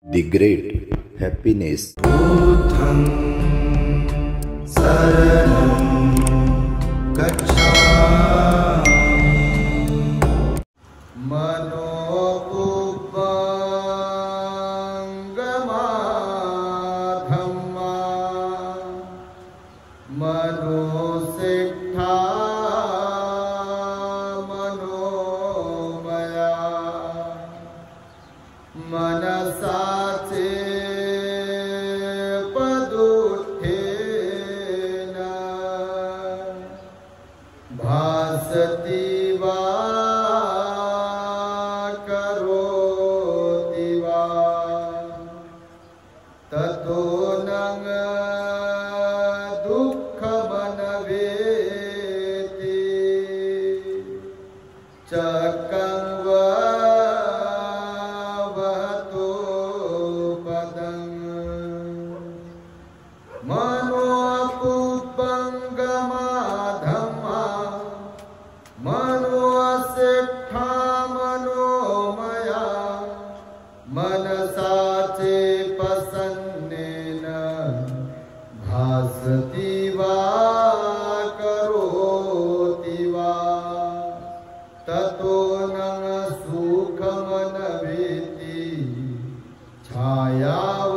The great happiness. Buddham saranam gacchami manopupangama dhamma manosiddha manomaya मनसाचे पदुत्थेन भासति वा करोति वा ततो नङ दुःखमनवेति चक्रं वा मनोपुपंगमा धम्मा मनोसिद्धा मनोमया मनसाचे प्रसन्नेन भासति वा करोति वा ततो न सुखमनवेति छायाव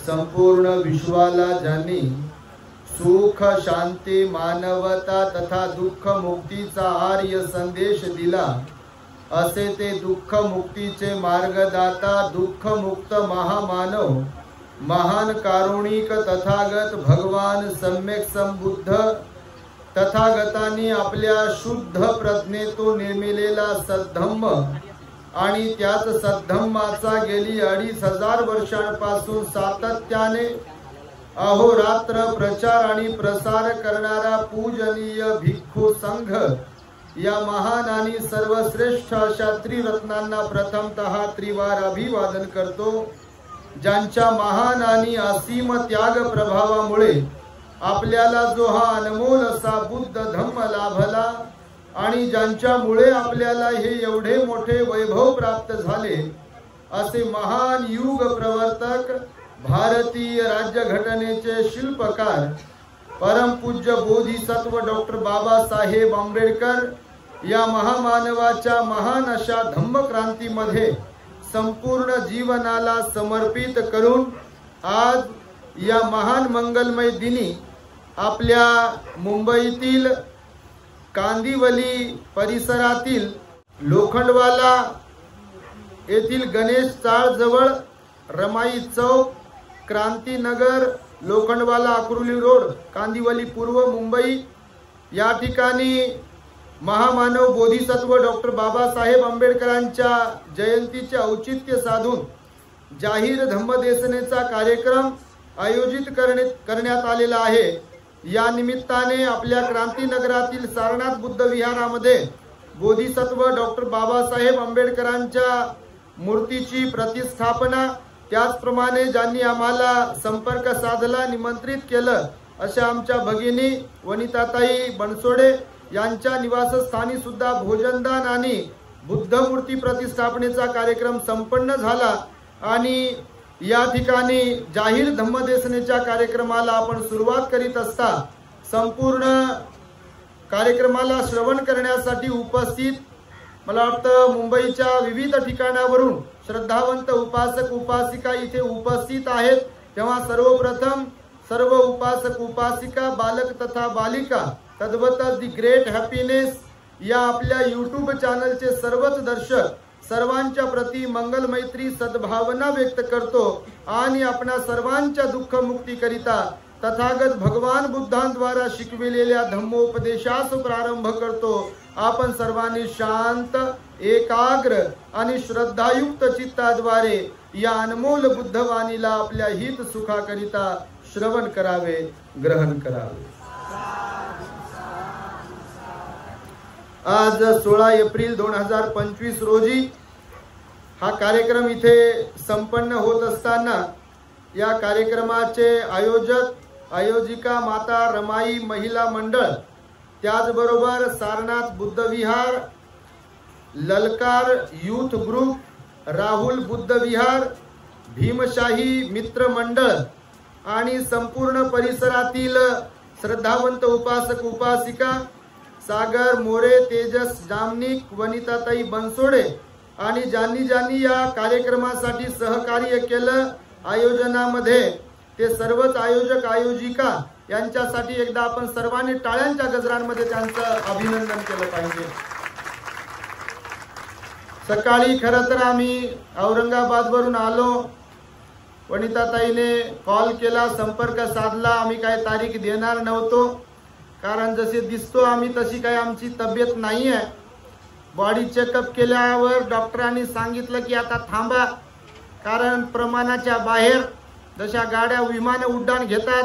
संपूर्ण विश्वाला ज्यांनी सुख शांती मानवता तथा दुःख मुक्तीचा आर्य संदेश दिला असे ते दुःख मुक्तीचे मार्गदाता दुःख मुक्त महामानव महान कारुणिक तथागत भगवान सम्यक संबुद्ध तथागतांनी आपल्या शुद्ध प्रज्ञेतून निर्मिलेला सद्धम्म आणि त्याच सद्धम्माचा गेली 2500 वर्षांपासून सातत्याने अहोरात्र प्रचार आणि प्रसार करणारा पूजनीय भिक्खू संघ या महान आणि सर्वश्रेष्ठ अशा त्रिरत्नांना प्रथमतः त्रिवार अभिवादन करतो, ज्यांच्या महान आणि असीम त्याग प्रभावामुळे आपल्याला जो हा अनमोल असा बुद्ध धम्म लाभला आणि ज्यांच्यामुळे आपल्याला हे एवढे मोठे वैभव प्राप्त झाले असे महान युग प्रवर्तक भारतीय राज्यघटनेचे शिल्पकार परमपूज्य बोधिसत्व डॉक्टर बाबासाहेब आंबेडकर या महामानवाच्या महान अशा धम्मक्रांतीमध्ये संपूर्ण जीवनाला समर्पित करून आज या महान मंगलमय दिनी आपल्या मुंबईतील कांदिवली परिसरातील लोखंडवाला येथील गणेश चाळ जवळ रमाई चौक क्रांतीनगर लोखंडवाला अक्रोली रोड कांदिवली पूर्व मुंबई या ठिकाणी महामानव बोधिसत्व डॉक्टर बाबासाहेब आंबेडकरांच्या जयंतीचे औचित्य साधून जाहीर धम्मदेसनेचा कार्यक्रम आयोजित करण्यात आलेला आहे। या निमित्ताने आपल्या क्रांतीनगरातील सारनाथ बुद्ध विहारामध्ये बोधिसत्व डॉक्टर बाबासाहेब आंबेडकरांच्या मूर्तीची प्रतिष्ठापना त्याचप्रमाणे ज्यांनी आम्हाला संपर्क साधला निमंत्रित केलं अशा आमच्या भगिनी वनिताताई बनसोडे यांच्या निवासस्थानी सुद्धा भोजनदान आणि बुद्ध मूर्ती प्रतिष्ठापनेचा कार्यक्रम संपन्न झाला आणि या ठिकाणी जाहीर धम्मदेसनेच्या कार्यक्रमाला आपण सुरुवात करीत असता संपूर्ण कार्यक्रमाला श्रवण करण्यासाठी उपस्थित मला वाटतं मुंबईच्या विविध ठिकाणावरून श्रद्धावंत उपासक उपासिका इथे उपस्थित आहेत। तेव्हा सर्वप्रथम सर्व उपासक उपासिका बालक तथा बालिका तद्वतच दी ग्रेट हॅपीनेस या आपल्या यूट्यूब चॅनलचे सर्वच दर्शक सर्वांच्या प्रती मंगल मैत्री सद्भावना व्यक्त करतो आणि आपणा सर्वांच्या दुःख मुक्ती करिता तथागत भगवान बुद्धांद्वारा शिकविलेल्या धम्मोपदेशास प्रारंभ करतो। आपण सर्वांनी शांत एकाग्र आणि श्रद्धायुक्त चित्ताद्वारे या अनमोल बुद्धवाणीला आपल्या हित सुखाकरिता श्रवण करावे ग्रहण करावे। आज 16 एप्रिल 2025 रोजी हा कार्यक्रम इथे संपन्न होत असताना या कार्यक्रमाचे आयोजक आयोजिका माता रमाई महिला मंडळ, त्याचबरोबर सारनाथ बुद्ध विहार, ललकार यूथ ग्रुप, राहुल बुद्ध विहार, भीमशाही मित्र मंडळ आणि संपूर्ण परिसरातील श्रद्धावंत उपासक उपासिका, सागर मोरे, तेजस जामनिक, वनिताताई बनसोडे आणि ज्यांनी ज्यांनी या कार्यक्रमासाठी सहकार्य केलं आयोजनामध्ये, ते सर्वच आयोजक आयोजिका यांच्यासाठी एकदा आपण सर्वांनी टाळ्यांच्या गजरांमध्ये त्यांचं अभिनंदन केलं पाहिजे. सकाळी खरं तर आम्ही औरंगाबादवरून आलो. वनिताताईने कॉल केला, संपर्क साधला. आम्ही काय तारीख देणार नव्हतो, कारण जसे दिसतो आम्ही तशी काही आमची तब्येत नाही आहे. बॉडी चेकअप केल्यावर डॉक्टरांनी सांगितलं की आता थांबा, कारण प्रमाणाच्या बाहेर जशा गाड्या विमान उड्डाण घेतात,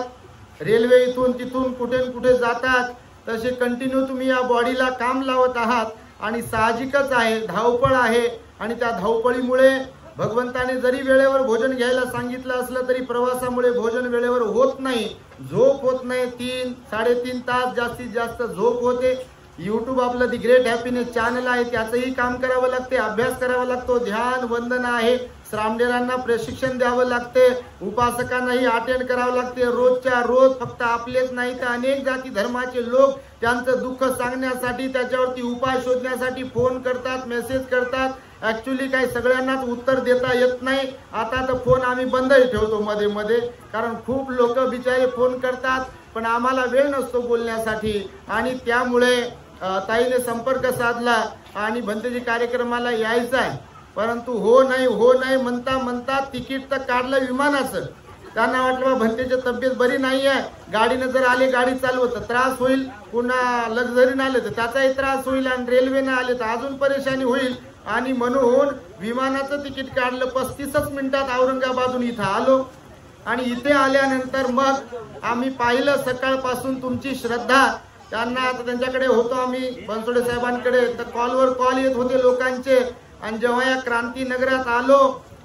रेल्वे इथून तिथून कुठे कुठे जातात, तसे कंटिन्यू तुम्ही या बॉडीला काम लावत आहात आणि साहजिकच आहे, धावपळ आहे. आणि त्या धावपळीमुळे भगवंताने जरी वेळेवर भोजन घ्यायला सांगितलं असलं तरी प्रवासामुळे भोजन वेळेवर होत नाही, झोप होत नाही. 3-3.5 तास जास्तीत जास्त झोप होते. यूट्यूब आपलं दी ग्रेट हॅपीनेस चॅनल आहे, त्याचंही काम करावं लागते, अभ्यास करावा लागतो, ध्यान वंदना आहे, श्रामडेरांना प्रशिक्षण द्यावं लागते, उपासकांनाही अटेंड करावं लागते. रोजच्या रोज फक्त आपलेच नाही तर अनेक जाती धर्माचे लोक त्यांचं दुःख सांगण्यासाठी, त्याच्यावरती उपाय शोधण्यासाठी फोन करतात, मेसेज करतात. ऍक्च्युली काही सगळ्यांनाच उत्तर देता येत नाही. आता तर फोन आम्ही बंदही ठेवतो मध्ये मध्ये, कारण खूप लोक बिचारे फोन करतात, पण आम्हाला वेळ नसतो बोलण्यासाठी. आणि त्यामुळे ताईने संपर्क साधला आणि भंतेजी कार्यक्रमाला यायचं आहे, परंतु हो नाही म्हणता म्हणता तिकीट तर काढलं विमानाचं. त्यांना वाटलं भंतेची तब्येत बरी नाही आहे, गाडीनं जर आले, गाडी चालवत तर त्रास होईल, पुन्हा लक्झरीनं आले तर त्याचाही त्रास होईल, आणि रेल्वेनं आले तर अजून परेशानी होईल. आणि म्हणून विमानाचं तिकीट काढलं. 35 मिनिटात औरंगाबादहून इथं आलो. आणि इथे आल्यानंतर मग आम्ही पाहिलं सकाळपासून तुमची श्रद्धा. त्यांना आता त्यांच्याकडे होतो आम्ही बनसोडे साहेबांकडे, तर कॉलवर कॉल येत होते लोकांचे. आणि जेव्हा या क्रांतीनगरात आलो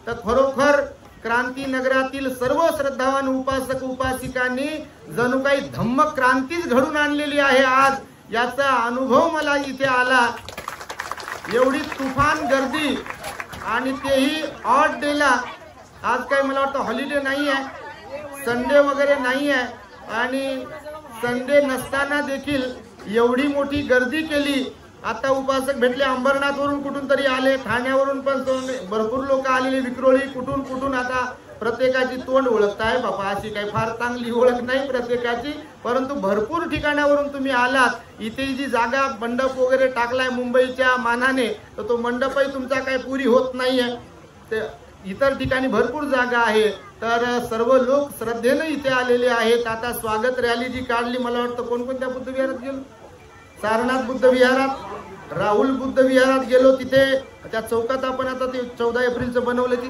तर खरोखर क्रांतीनगरातील सर्व श्रद्धावान उपासक उपासिकांनी जणू काही धम्म क्रांतीच घडून आणलेली आहे आज, याचा अनुभव मला इथे आला. एवढी तुफान गर्दी, आणि तेही ऑड डेला. आज काही मला वाटतं हॉलिडे नाही आहे, संडे वगैरे नाही आहे, आणि संडे नसताना देखील एवढी मोठी गर्दी केली. आता उपासक भेटले, अंबरनाथवरून कुठून तरी आले, ठाण्यावरून पण भरपूर लोक आलेले, विक्रोळी कुठून कुठून. आता प्रत्येकाची तोंड ओळखता आहे बापा, अशी काही फार चांगली ओळख नाही प्रत्येकाची, परंतु भरपूर ठिकाणावरून तुम्ही आलात. इथे जी जागा मंडप वगैरे टाकलाय मुंबईच्या मानाने, तर तो मंडपही तुमचा काही पुरी होत नाहीये. ते इतर ठिकाणी भरपूर जागा आहे. तर सर्व लोक श्रद्धेने इथे आलेले आहेत. आता स्वागत रॅली जी काढली, मला वाटतं कोणकोणत्या बुद्ध विहारात गेलो, सारनाथ बुद्ध विहारात, राहुल बुद्ध विहारात गेलो. तिथे त्या चौकात आपण आता ते 14 एप्रिलचं बनवलं, ती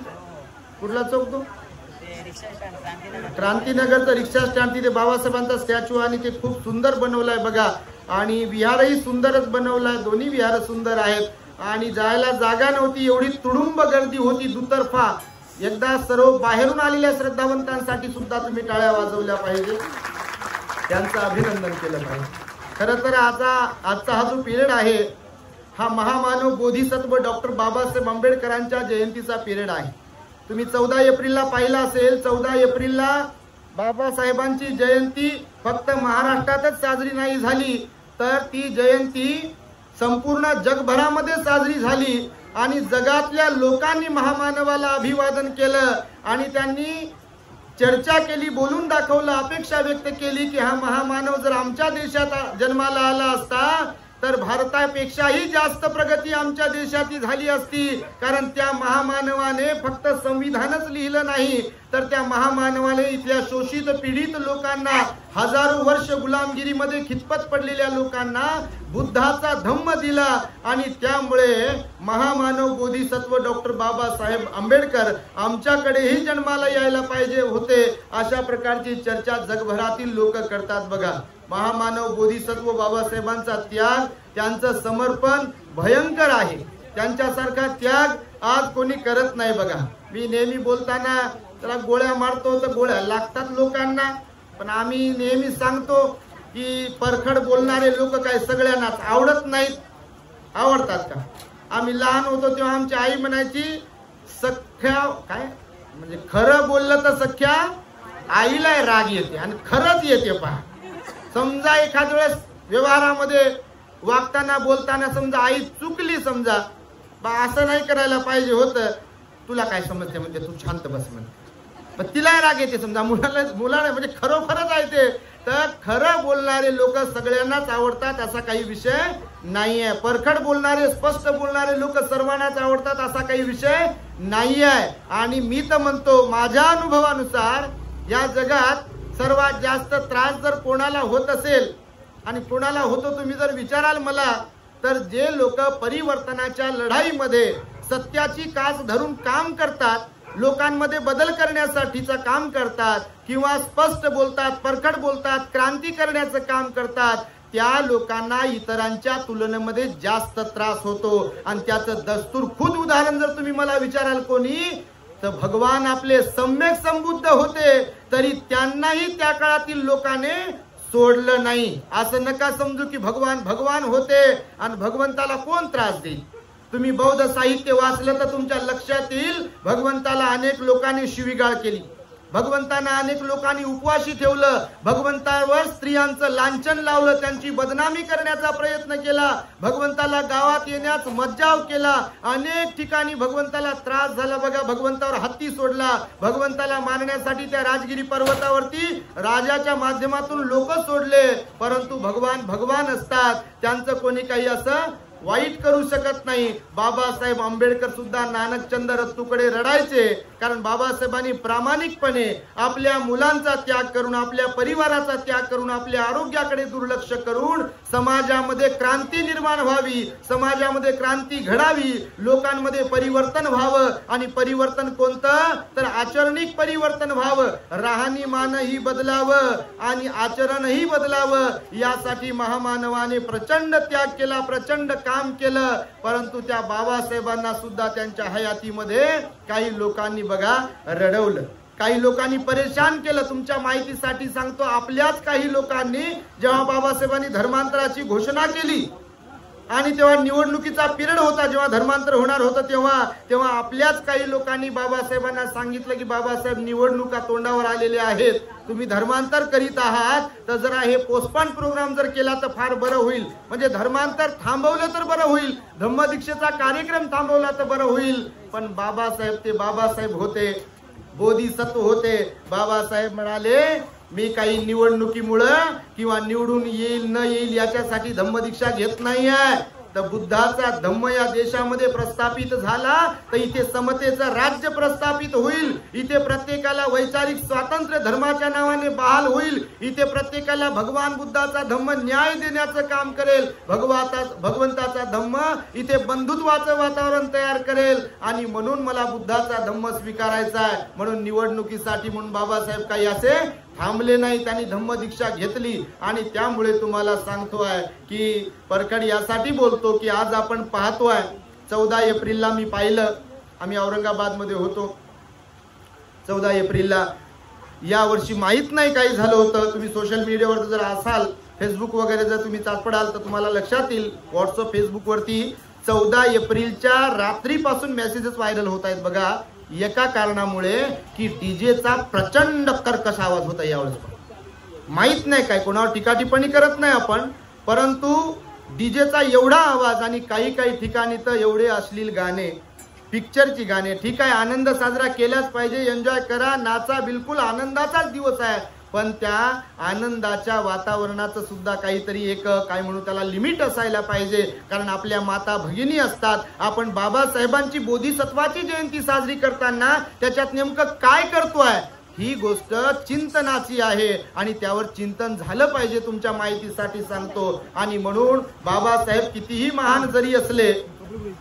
कुठला चौक तो क्रांतीनगरचा रिक्षा स्टँड, तिथे बाबासाहेबांचा स्टॅच्यू आणि ते खूप सुंदर बनवलाय बघा. आणि विहारही सुंदरच बनवलाय, दोन्ही विहार सुंदर आहेत. आणि जायला जागा नव्हती, एवढी तुडुंब गर्दी होती दुतर्फा. एकदा सर्व बाहेरून आलेल्या श्रद्धावंतांसाठी सुद्धा तुम्ही टाळ्या वाजवल्या पाहिजे, त्यांचं अभिनंदन केलं पाहिजे. खरं तर आजचा हा जो पिरियड आहे, हा महामानव बोधिसत्व डॉक्टर बाबासाहेब आंबेडकरांच्या जयंतीचा पिरियड आहे. तुम्ही 14 एप्रिलला पाहिला असेल, 14 एप्रिलला बाबासाहेबांची जयंती फक्त महाराष्ट्रातच साजरी नाही झाली, तर ती जयंती संपूर्ण जगभरामध्ये साजरी झाली. आणि जगातल्या लोकांनी महामानवाला अभिवादन केलं आणि त्यांनी चर्चा केली, बोलून दाखवलं, अपेक्षा व्यक्त केली की हा महामानव जर आमच्या देशात जन्माला आला असता तर भारतापेक्षाही जास्त प्रगती आमच्या देशाची झाली असती. कारण त्या महामानवाने फक्त संविधानच लिहिलं नाही, तर त्या महामानवाने इथल्या शोषित पीडित लोकांना, हजारो वर्ष गुलामगिरीमध्ये खितपत पडलेल्या लोकांना बुद्धाचा धम्म दिला. आणि त्यामुळे महामानव बोधिसत्व डॉक्टर बाबासाहेब आंबेडकर आमच्याकडेही जन्माला यायला पाहिजे होते, अशा प्रकारची चर्चा जगभरातील लोक करतात बघा. महामानव बोधिसत्व बाबासाहेबांचा त्याग, त्यांचं समर्पण भयंकर आहे. त्यांच्यासारखा त्याग आज कोणी करत नाही बघा. मी नेहमी बोलताना त्याला गोळ्या मारतो तर गोळ्या लागतात लोकांना, पण आम्ही नेहमी सांगतो की परखड बोलणारे लोक काय सगळ्यांनाच आवडत नाहीत, आवडतात का? आम्ही लहान होतो तेव्हा आमची आई म्हणायची सख्या काय म्हणजे खरं बोललं तर सख्या आईला राग येते आणि खरंच येते पहा. समजा एखाद्या वेळेस व्यवहारामध्ये वागताना बोलताना समजा आई चुकली, समजा बा असं नाही करायला पाहिजे होतं, तुला काय समजते म्हणजे तू शांत बस म्हणते, पण तिला राग येते समजा, मुलाला म्हणजे खरोखरच आहे ते. तर खरं बोलणारे लोक सगळ्यांनाच आवडतात असा काही विषय नाहीये. परखड बोलणारे स्पष्ट बोलणारे लोक सर्वांनाच आवडतात असा काही विषय नाहीये. आणि मी तर म्हणतो माझ्या अनुभवानुसार या जगात सर्वात जास्त त्रास जर कोणाला होत असेल आणि कोणाला होतो तुम्ही जर विचाराल मला, तर जे लोक परिवर्तनाच्या लढाईमध्ये सत्याची कास धरून काम करतात, लोकांमध्ये बदल करण्यासाठीचं काम करतात किंवा स्पष्ट बोलतात, परखड बोलतात, क्रांती करण्याचं काम करतात, त्या लोकांना इतरांच्या तुलनेमध्ये जास्त त्रास होतो. आणि त्याचं दस्तूरखुद उदाहरण जर तुम्ही मला विचाराल कोणी, तर भगवान आपले सम्यक संबुद्ध होते तरी त्यांनाही त्या काळातील लोकांनी सोडलं नाही. असं नका समजू की भगवान होते आणि भगवंताला कोण त्रास देईल. तुम्ही बौद्ध साहित्य वाचलं तर तुमच्या लक्षात येईल भगवंताला अनेक लोकांनी शिवीगाळ केली, भगवंतांना अनेक लोकांनी उपवाशी ठेवलं, भगवंतावर स्त्रियांचं लांछन लावलं, त्यांची बदनामी करण्याचा प्रयत्न केला, भगवंताला गावात येण्यास मज्जाव केला, अनेक ठिकाणी भगवंताला त्रास झाला. बघा भगवंतावर हत्ती सोडला, भगवंताला मारण्यासाठी त्या राजगिरी पर्वतावरती राजाच्या माध्यमातून लोक सोडले. परंतु भगवान असतात, त्यांचं कोणी काही असं वाईट करू शकत नाही. बाबासाहेब आंबेडकर सुद्धा नानकचंद रत्तूकडे रडायचे, कारण बाबासाहेबांनी प्रामाणिकपणे आपल्या मुलांचा त्याग करून, आपल्या परिवाराचा त्याग करून, आपल्या आरोग्याकडे दुर्लक्ष करून समाजामध्ये क्रांती निर्माण व्हावी, समाजामध्ये क्रांती घडावी, लोकांमध्ये परिवर्तन व्हावं. आणि परिवर्तन कोणतं, तर आचरणिक परिवर्तन व्हावं, राहणीमानही बदलावं आणि आचरणही बदलावं. यासाठी महामानवाने प्रचंड त्याग केला, प्रचंड काम केलं. परंतु त्या बाबासाहेबांना सुद्धा त्यांच्या हयातीमध्ये काही लोकांनी बघा रडवलं, काही लोकांनी परेशान केलं. तुमच्या माहितीसाठी सांगतो, आपल्याच काही लोकांनी जेव्हा बाबासाहेबांनी धर्मांतराची घोषणा केली आणि तेव्हा निवडणुकीचा पिरियड होता, जेव्हा धर्मांतर होणार होतं, तेव्हा आपल्याच काही लोकांनी बाबासाहेबांना सांगितलं की बाबासाहेब निवडणुका तोंडावर आलेल्या आहेत, तुम्ही धर्मांतर करीत आहात, तर जरा हे पोस्टपोन प्रोग्राम जर केला तर फार बरं होईल. म्हणजे धर्मांतर थांबवलं तर बरं होईल, धम्मदीक्षेचा कार्यक्रम थांबवला तर बरं होईल. पण बाबासाहेब ते बाबासाहेब होते, बोधिसत्व होते. बाबासाहेब म्हणाले मी काही निवडणुकीमुळं किंवा निवडून येईल न येईल याच्यासाठी धम्मदीक्षा घेत नाही आहे. तर बुद्धाचा धम्म या देशामध्ये प्रस्थापित झाला तर इथे समतेचं राज्य प्रस्थापित होईल, इथे प्रत्येकाला वैचारिक स्वातंत्र्य धर्माच्या नावाने बहाल होईल, इथे प्रत्येकाला भगवान बुद्धाचा धम्म न्याय देण्याचं काम करेल, भगवंताचा धम्म इथे बंधुत्वाचं वातावरण तयार करेल. आणि म्हणून मला बुद्धाचा धम्म स्वीकारायचा आहे. म्हणून निवडणुकीसाठी म्हणून बाबासाहेब काही असे थांबले नाही, त्यांनी धम्मदीक्षा घेतली. आणि त्यामुळे तुम्हाला सांगतोय की परखड यासाठी बोलतो की आज आपण पाहतोय 14 एप्रिलला मी पाहिलं, आम्ही औरंगाबाद मध्ये होतो 14 एप्रिलला. या वर्षी माहित नाही काही झालं होतं. तुम्ही सोशल मीडियावर जर असाल, फेसबुक वगैरे जर तुम्ही चाचपडाल तर तुम्हाला लक्षात येईल, व्हॉट्सअप फेसबुक वरती 14 एप्रिलच्या रात्रीपासून मेसेजेस व्हायरल होत आहेत बघा, एका कारणामुळे की डीजेचा प्रचंड कर्कश आवाज होता यावेळेस. माहित नाही काय, कोणावर टीका टिप्पणी करत नाही आपण, परंतु डीजेचा एवढा आवाज आणि काही ठिकाणी तर एवढे अश्लील गाणे, पिक्चरची गाणे. ठीक आहे, आनंद साजरा केलाच पाहिजे, एन्जॉय करा, नाचा, बिलकुल आनंदाचाच दिवस आहे. पण त्या आनंदाच्या वातावरणाचं सुद्धा काहीतरी एक काय म्हणू त्याला लिमिट असायला पाहिजे. कारण आपल्या माता भगिनी असतात. आपण बाबासाहेबांची बोधिसत्वाची जयंती साजरी करताना त्याच्यात नेमकं काय करतोय ही गोष्ट चिंतनाची आहे आणि त्यावर चिंतन झालं पाहिजे. तुमच्या माहितीसाठी सांगतो. आणि म्हणून बाबासाहेब कितीही महान जरी असले,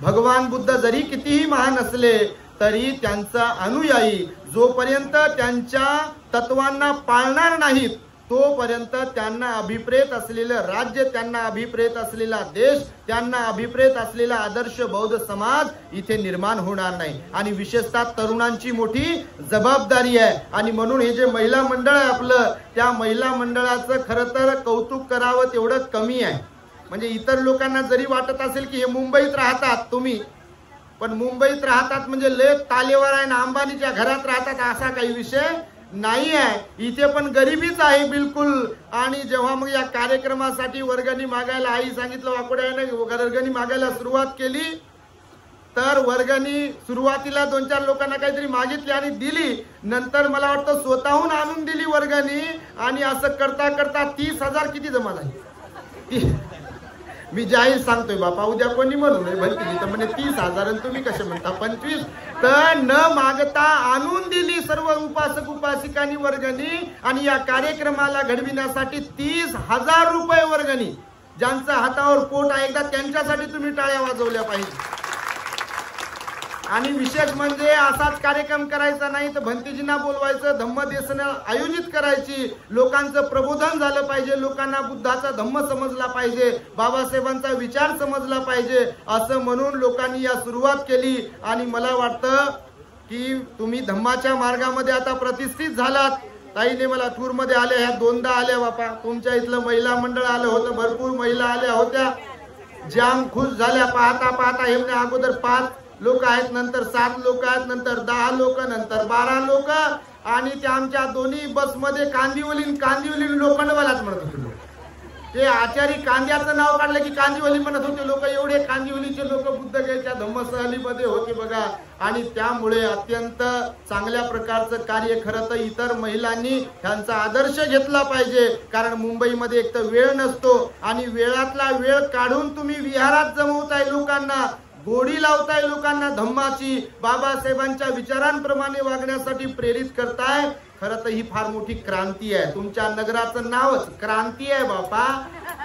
भगवान बुद्ध जरी कितीही महान असले, तरी त्यांचा अनुयायी जोपर्यंत त्यांच्या तत्वांना पाळणार नाहीत तोपर्यंत त्यांना अभिप्रेत असलेलं राज्य, त्यांना अभिप्रेत असलेला देश, त्यांना अभिप्रेत असलेला आदर्श बौद्ध समाज इथे निर्माण होणार नाही. आणि विशेषतः तरुणांची मोठी जबाबदारी आहे. आणि म्हणून हे जे महिला मंडळ आहे आपलं, त्या महिला मंडळाचं खरं तर कौतुक करावं तेवढं कमी आहे. म्हणजे इतर लोकांना जरी वाटत असेल की हे मुंबईत राहतात तुम्ही, पण मुंबईत राहतात म्हणजे लय तालेवर आहे ना अंबानीच्या घरात राहतात असा काही विषय नाही आहे. इथे पण गरिबीच आहे बिलकुल. आणि जेव्हा मग या कार्यक्रमासाठी वर्गणी मागायला, आई सांगितलं वाकोड्याने वर्गणी मागायला सुरुवात केली, तर वर्गणी सुरुवातीला 2-4 लोकांना काहीतरी मागितली आणि दिली. नंतर मला वाटतं स्वतःहून आणून दिली वर्गणी. आणि असं करता करता 30,000 किती जमा झाली. मी जाहीर सांगतोय बापा, उद्या कोणी म्हणू नये भंती तर म्हणजे 30,000 आणि तुम्ही कसे म्हणता 25. तर न मागता आणून दिली सर्व उपासक उपासिकांनी वर्गणी. आणि या कार्यक्रमाला घडविण्यासाठी 30,000 रुपये वर्गणी. ज्यांच्या हातावर पोट आहे एकदा त्यांच्यासाठी तुम्ही टाळ्या वाजवल्या पाहिजे. आणि विशेष म्हणजे असाच कार्यक्रम करायचा नाही तर भंतीजींना बोलवायचं, धम्मदेशन आयोजित करायची, लोकांचं प्रबोधन झालं पाहिजे, लोकांना बुद्धाचा धम्म समजला पाहिजे, बाबासाहेबांचा विचार समजला पाहिजे, असं म्हणून लोकांनी या सुरुवात केली. आणि मला वाटतं की तुम्ही धम्माच्या मार्गामध्ये आता प्रतिष्ठित झालात. ताईने मला टूरमध्ये आल्या, ह्या 2दा आल्या बापा. तुमच्या इथलं महिला मंडळ आलं होतं, भरपूर महिला आल्या होत्या, जाम खुश झाल्या. पाहता पाहता हे म्हणजे अगोदर 5 लोक आहेत, नंतर 7 लोक आहेत, नंतर 10 लोक, नंतर 12 लोक. आणि त्या आमच्या दोन्ही बसमध्ये कांदिवली लोखंडवालाच म्हणत होते लोक. ते आचारी कांद्याचं नाव काढलं की कांदिवली म्हणत होते लोक. एवढे कांदिवलीचे लोक बुद्धगयेच्या धम्मसहलीमध्ये होते बघा. आणि त्यामुळे अत्यंत चांगल्या प्रकारचं कार्य खरं तर इतर महिलांनी त्यांचा आदर्श घेतला पाहिजे. कारण मुंबईमध्ये एक तर वेळ नसतो आणि वेळातला वेळ काढून तुम्ही विहारात जमवताय लोकांना, गोडी लावताय लोकांना धम्माची, बाबासाहेबांच्या विचारांप्रमाणे वागण्यासाठी प्रेरित करताय. खरं तर ही फार मोठी क्रांती आहे. तुमच्या नगराचं नावच क्रांती आहे बापा.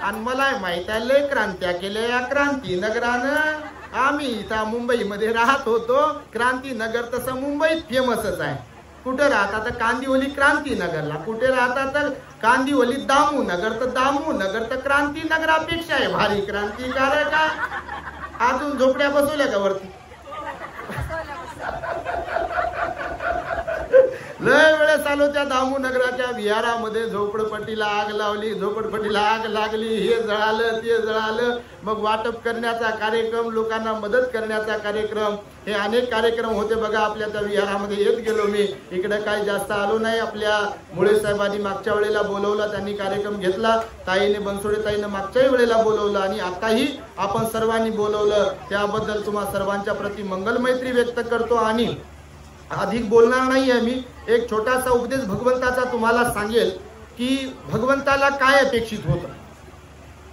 आणि मला माहित आहे लय क्रांत्या केल्या या क्रांती नगरानं. आम्ही इथं मुंबईमध्ये राहत होतो. क्रांती नगर तसं मुंबईत फेमसच आहे. कुठे राहतात तर कांदिवली क्रांती नगरला, कुठे राहतात तर कांदिवली दामू नगर, तर दामू नगर तर क्रांती नगरापेक्षा आहे भारी क्रांतिकारक आहे. अजून झोपड्या बसवल्या का वरती? लय वेळेस आलो त्या दामू नगराच्या विहारामध्ये. झोपडपट्टीला आग लावली, झोपडपट्टीला आग लागली, हे जळालं ते जळालं. मग वाटप करण्याचा कार्यक्रम, लोकांना मदत करण्याचा कार्यक्रम, हे अनेक कार्यक्रम होते बघा आपल्या त्या विहारामध्ये. येत गेलो मी, इकडे काही जास्त आलो नाही. आपल्या मुळे साहेबांनी मागच्या वेळेला बोलवलं, त्यांनी कार्यक्रम घेतला. ताईने बनसोडे ताईने मागच्याही वेळेला बोलवलं आणि आताही आपण सर्वांनी बोलवलं. त्याबद्दल तुम्हा सर्वांच्या प्रति मंगलमैत्री व्यक्त करतो. आणि अधिक बोलणार नाहीये मी. एक छोटासा उपदेश भगवंताचा तुम्हाला सांगेल की भगवंताला काय अपेक्षित होतं,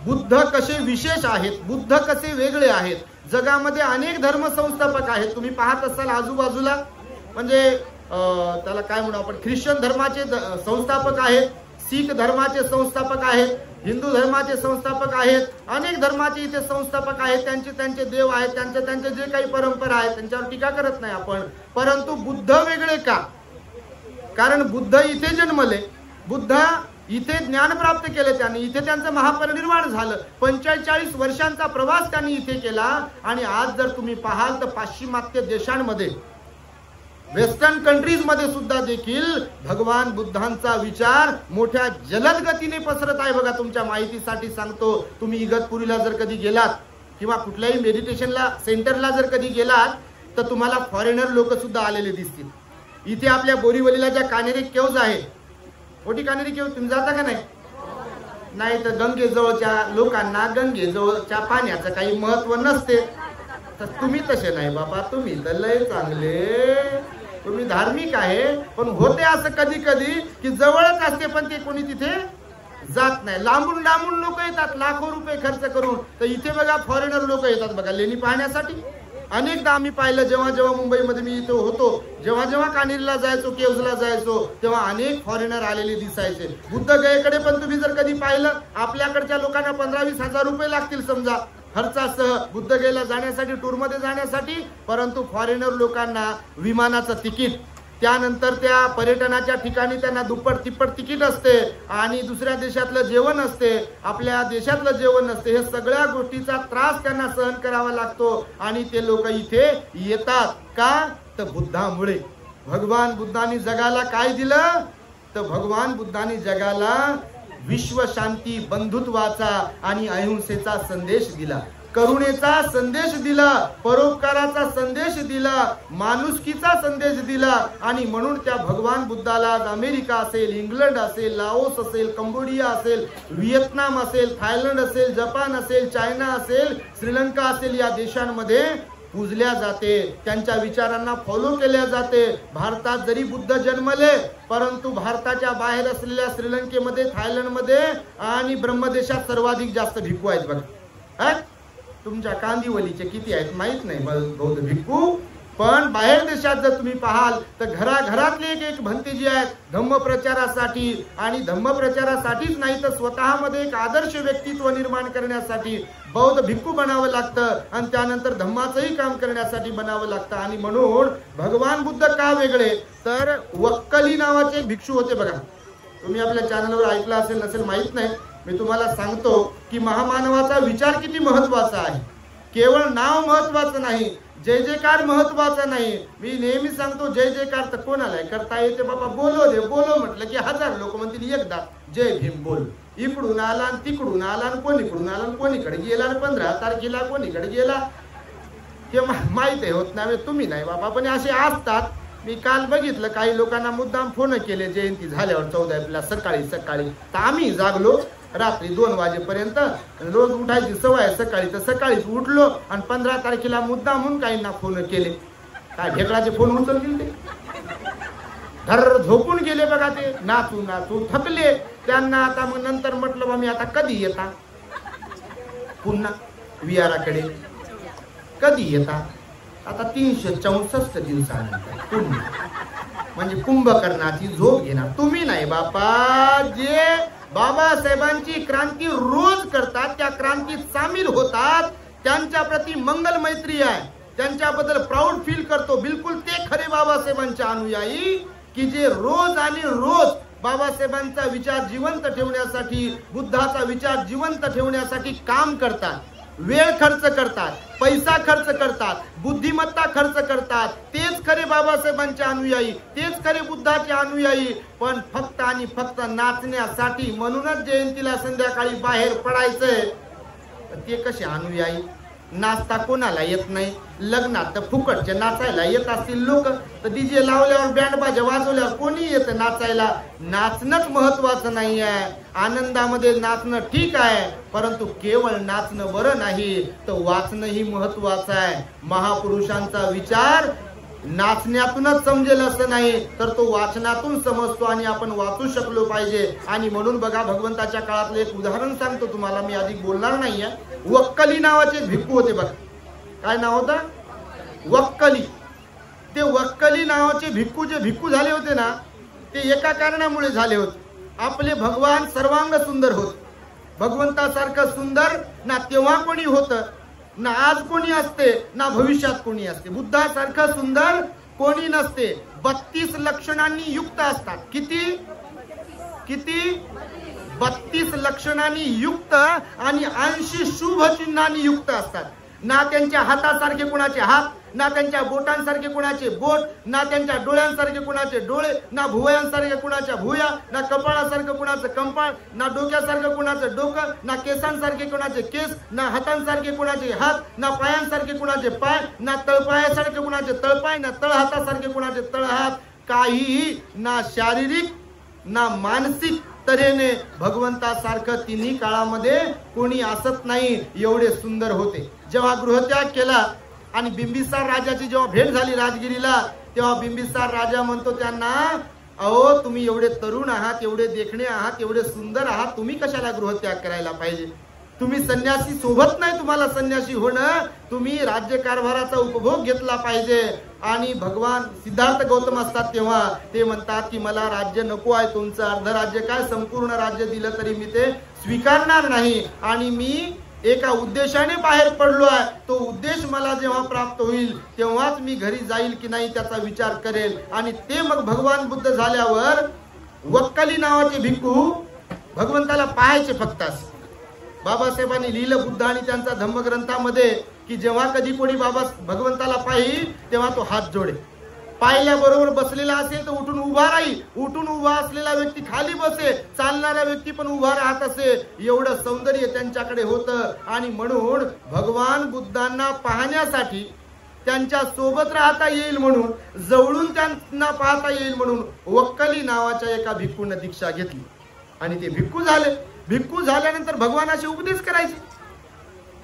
बुद्ध कसे विशेष आहेत, बुद्ध कसे वेगळे आहेत. जगामध्ये अनेक धर्म संस्थापक आहेत. तुम्ही पाहत असाल आजूबाजूला, म्हणजे त्याला काय म्हणू आपण, ख्रिश्चन धर्माचे संस्थापक आहेत, शीख धर्माचे संस्थापक आहेत, हिंदू धर्माचे संस्थापक आहेत, अनेक धर्माचे इथे संस्थापक आहेत. त्यांचे त्यांचे देव आहेत, त्यांचे जे काही परंपरा आहेत त्यांच्यावर टीका करत नाही आपण. परंतु बुद्ध वेगळे का? कारण बुद्ध इथे जन्मले, बुद्ध इथे ज्ञान प्राप्त केले त्यांनी, इथे त्यांचं महापरिनिर्वाण झालं. 45 वर्षांचा प्रवास त्यांनी इथे केला. आणि आज जर तुम्ही पाहाल तर पाश्चिमात्य देशांमध्ये, वेस्टर्न कंट्रीज मध्ये सुद्धा देखील भगवान बुद्धांचा विचार मोठ्या जलद गतीने पसरत आहे बघा. तुमच्या माहितीसाठी सांगतो, तुम्ही इगतपुरीला जर कधी गेलात किंवा कुठल्याही मेडिटेशनला सेंटरला जर कधी गेलात तर तुम्हाला फॉरेनर लोक सुद्धा आलेले दिसतील. इथे आपल्या बोरीवलीला ज्या कानेरी केव्ज आहे, मोठी कानेरी केव्ज, तुम्ही जाता का नाही? नाही तर गंगेजवळच्या लोकांना गंगेजवळच्या पाण्याचं काही महत्व नसते. तर तुम्ही तसे नाही बाबा, तुम्ही तर लय चांगले, तुम्ही धार्मिक आहे. पण होते असं कधी कधी की जवळच असते पण ते कोणी तिथे जात नाही. लांबून लांबून लोक येतात लाखो रुपये खर्च करून. तर इथे बघा फॉरेनर लोक येतात बघा लेणी पाहण्यासाठी. अनेकदा आम्ही पाहिलं, जेव्हा जेव्हा मुंबईमध्ये मी इथे होतो, जेव्हा जेव्हा कानेरीला जायचो, केव्जला जायचो, तेव्हा अनेक फॉरेनर आलेले दिसायचे. बुद्धगयेकडे पण तुम्ही जर कधी पाहिलं, आपल्याकडच्या लोकांना 15-20 हजार रुपये लागतील समजा खर्चासह बुद्धगयेला जाण्यासाठी, टूरमध्ये जाण्यासाठी. परंतु फॉरेनर लोकांना विमानाचं तिकीट त्यानंतर त्या पर्यटनाच्या ठिकाणी त्यांना दुप्पट तिप्पट तिकीट असते आणि दुसऱ्या देशातलं जेवण असते, आपल्या देशातलं जेवण नसते. हे सगळ्या गोष्टीचा त्रास त्यांना सहन करावा लागतो आणि ते लोक इथे येतात का? तर बुद्धामुळे. भगवान बुद्धांनी जगाला काय दिलं? तर भगवान बुद्धांनी जगाला विश्व शांती, बंधुत्वाचा आणि अहिंसेचा संदेश दिला, करुणेचा संदेश दिला, परोपकाराचा संदेश दिला, माणुसकीचा संदेश दिला. आणि म्हणून त्या भगवान बुद्धाला आज अमेरिका असेल, इंग्लंड असेल, लाओस असेल, कंबोडिया असेल, व्हिएतनाम असेल, थायलंड असेल, जपान असेल, चायना असेल, श्रीलंका असेल, या देशांमध्ये पूजल्या जाते, त्यांच्या विचारांना फॉलो केल्या जाते. भारतात जरी बुद्ध जन्मले, परंतु भारताच्या बाहेर असलेल्या श्रीलंकेमध्ये, थायलंडमध्ये आणि ब्रह्मदेशात सर्वाधिक जास्त भिक्खू आहेत बघा. तुमच्या कांदिवलीचे किती आहेत माहित नाही बौद्ध भिक्खू, पण बाहेर देशात जर तुम्ही पाहाल तर घराघरातले एक भंतेजी आहेत धम्मप्रचारासाठी. आणि धम्मप्रचारासाठीच नाही तर स्वतःमध्ये एक आदर्श व्यक्तित्व निर्माण करण्यासाठी बौद्ध भिक्खू बनावं लागतं आणि त्यानंतर धम्माचंही काम करण्यासाठी बनावं लागतं. आणि म्हणून भगवान बुद्ध का वेगळे? तर वक्कली नावाचे एक भिक्षू होते बघा. तुम्ही आपल्या चॅनलवर ऐकलं असेल नसेल माहित नाही, मी तुम्हाला सांगतो की महामानवाचा विचार किती महत्वाचा आहे. केवळ नाव महत्वाचं नाही, जय जयकार महत्वाचा नाही. मी नेहमी सांगतो जय जयकार तर कोणाला करता येते बाबा, बोलो दे. बोलो म्हटलं की हजार लोक म्हणतील एकदा जय भीम बोल. इकडून आला आणि तिकडून आला आणि कोणीकडून आला आणि कोणीकडे गेला आणि 15 तारखेला कोणीकडे गेला हे माहित आहे होत नाही. तुम्ही नाही बाबा, पण असे असतात. मी काल बघितलं काही लोकांना मुद्दाम फोन केले जयंती झाल्यावर 14 एप्रिलला सकाळी तर आम्ही जागलो रात्री 2 वाजेपर्यंत. रोज उठायची सवय सकाळी, तर सकाळीच उठलो आणि 15 तारखेला मुद्दाम म्हणून काहींना फोन केले. काय ढेकळाचे फोन उचलतील ते, धर झोपून गेले बघा ते, नाचू नाचू थकले. त्यांना आता मग नंतर म्हटलं बा मी आता कधी येता पुन्हा विहाराकडे, कधी येता? आता 364 दिवसानंतर पुन्हा, म्हणजे कुंभकर्णाची झोप घेणार तुम्ही नाही बापा. जे बाबासाहेबांची क्रांती रोज करतात, त्या क्रांतीत सामील होतात, त्यांच्या प्रती मंगल मैत्री आहे, त्यांच्याबद्दल प्राऊड फील करतो. बिलकुल ते खरे बाबासाहेबांचे अनुयायी की जे रोज आणि रोज बाबासाहेबांचा विचार जिवंत ठेवण्यासाठी, बुद्धाचा विचार जिवंत ठेवण्यासाठी काम करतात, वेळ खर्च करतात, पैसा खर्च करतात, बुद्धिमत्ता खर्च करतात. तेच खरे बाबासाहेबांचे अनुयायी, तेच खरे बुद्धाचे अनुयायी. पण फक्त आणि फक्त नाचण्यासाठी, म्हणूनच जयंतीला संध्याकाळी बाहेर पडायचंय. ते कसे अनुयायी? नाचता कोणाला येत नाही. लग्नात तर फुकटचे नाचायला येत असतील लोक, तर डीजे लावल्यावर बँड बाजा वाजवल्यावर कोणी येतं नाचायला? नाचणंच महत्वाचं नाही आहे. आनंदामध्ये नाचणं ठीक आहे, परंतु केवळ नाचणं बरं नाही, तर वाचणंही महत्वाचं आहे. महापुरुषांचा विचार नाचण्यातूनच समजेल असं नाही, तर तो वाचनातून समजतो आणि आपण वाचू शकलो पाहिजे. आणि म्हणून बघा, भगवंताच्या काळातलं एक उदाहरण सांगतो तुम्हाला, मी अधिक बोलणार नाहीये. वक्कली नावाचे भिक्खू होते बघा. काय नाव होतं? वक्कली. ते वक्कली नावाचे भिक्खू जे भिक्खू झाले होते ना, ते एका कारणामुळे झाले होते. आपले भगवान सर्वांग सुंदर होत. भगवंतासारखं सुंदर ना तेव्हा कोणी होतं, ना आज कोणी असते, ना भविष्यात कोणी असते. बुद्धासारखं सुंदर कोणी नसते. 32 लक्षणांनी युक्त असतात. किती 32 लक्षणांनी युक्त आणि 80 शुभ चिन्हांनी युक्त असतात. ना त्यांच्या हातासारखे कुणाचे हात, ना त्यांच्या बोटांसारखे कुणाचे बोट, ना त्यांच्या डोळ्यांसारखे कुणाचे डोळे, ना भुवयांसारखे कुणाच्या भुया, ना कपाळासारखं कुणाचं कपाळ, ना डोक्यासारखं कुणाचं डोकं, ना केसांसारखे कुणाचे केस, ना हातांसारखे कुणाचे हात, ना पायांसारखे कुणाचे पाय, ना तळपायासारखे कुणाचे तळपाय, ना तळहातासारखे कुणाचे तळहात. काहीही ना शारीरिक ना मानसिक तऱ्हेने भगवंतासारखं तिन्ही काळामध्ये कोणी असत नाही. एवढे सुंदर होते. जेव्हा गृहत्याग केला आणि बिंबिसार राजाची जेव्हा भेट झाली राजगिरीला, तेव्हा बिंबिसार राजा म्हणतो त्यांना, अहो तुम्ही एवढे तरुण आहात, एवढे देखणे आहात, एवढे सुंदर आहात, तुम्ही कशाला गृहत्याग करायला पाहिजे? तुम्ही संन्यासी सोबत नाही तुम्हाला संन्यासी होणं, तुम्ही राज्य कारभाराचा उपभोग घेतला पाहिजे. आणि भगवान सिद्धार्थ गौतम असतात तेव्हा ते म्हणतात की मला राज्य नको आहे, तुमचं अर्ध राज्य काय संपूर्ण राज्य दिलं तरी मी ते स्वीकारणार नाही. आणि मी एका उद्देशाने बाहेर पडलो आहे, तो उद्देश मला जेव्हा प्राप्त होईल तेव्हाच मी घरी जाईल की नाही त्याचा विचार करेल. आणि ते मग भगवान बुद्ध झाल्यावर वक्कली नावाचे भिक्खू भगवंताला पाहायचे फक्त. बाबासाहेबांनी लिहिलं बुद्ध आणि त्यांचा धम्मग्रंथामध्ये की जेव्हा कधी कोणी भगवंताला पाहिल तेव्हा तो हात जोडे. पाहिल्याबरोबर बसलेला असेल तर उठून उभा राहील, उठून उभा असलेला व्यक्ती खाली बसे, चालणारा व्यक्ती पण उभा राहत असे. एवढं सौंदर्य त्यांच्याकडे होतं. आणि म्हणून भगवान बुद्धांना पाहण्यासाठी, त्यांच्या सोबत राहता येईल म्हणून, जवळून त्यांना पाहता येईल म्हणून वक्कली नावाच्या एका भिक्खूने दीक्षा घेतली आणि ते भिक्खू झाले. भिक्खू झाल्यानंतर भगवानाचे उपदेश करायचे.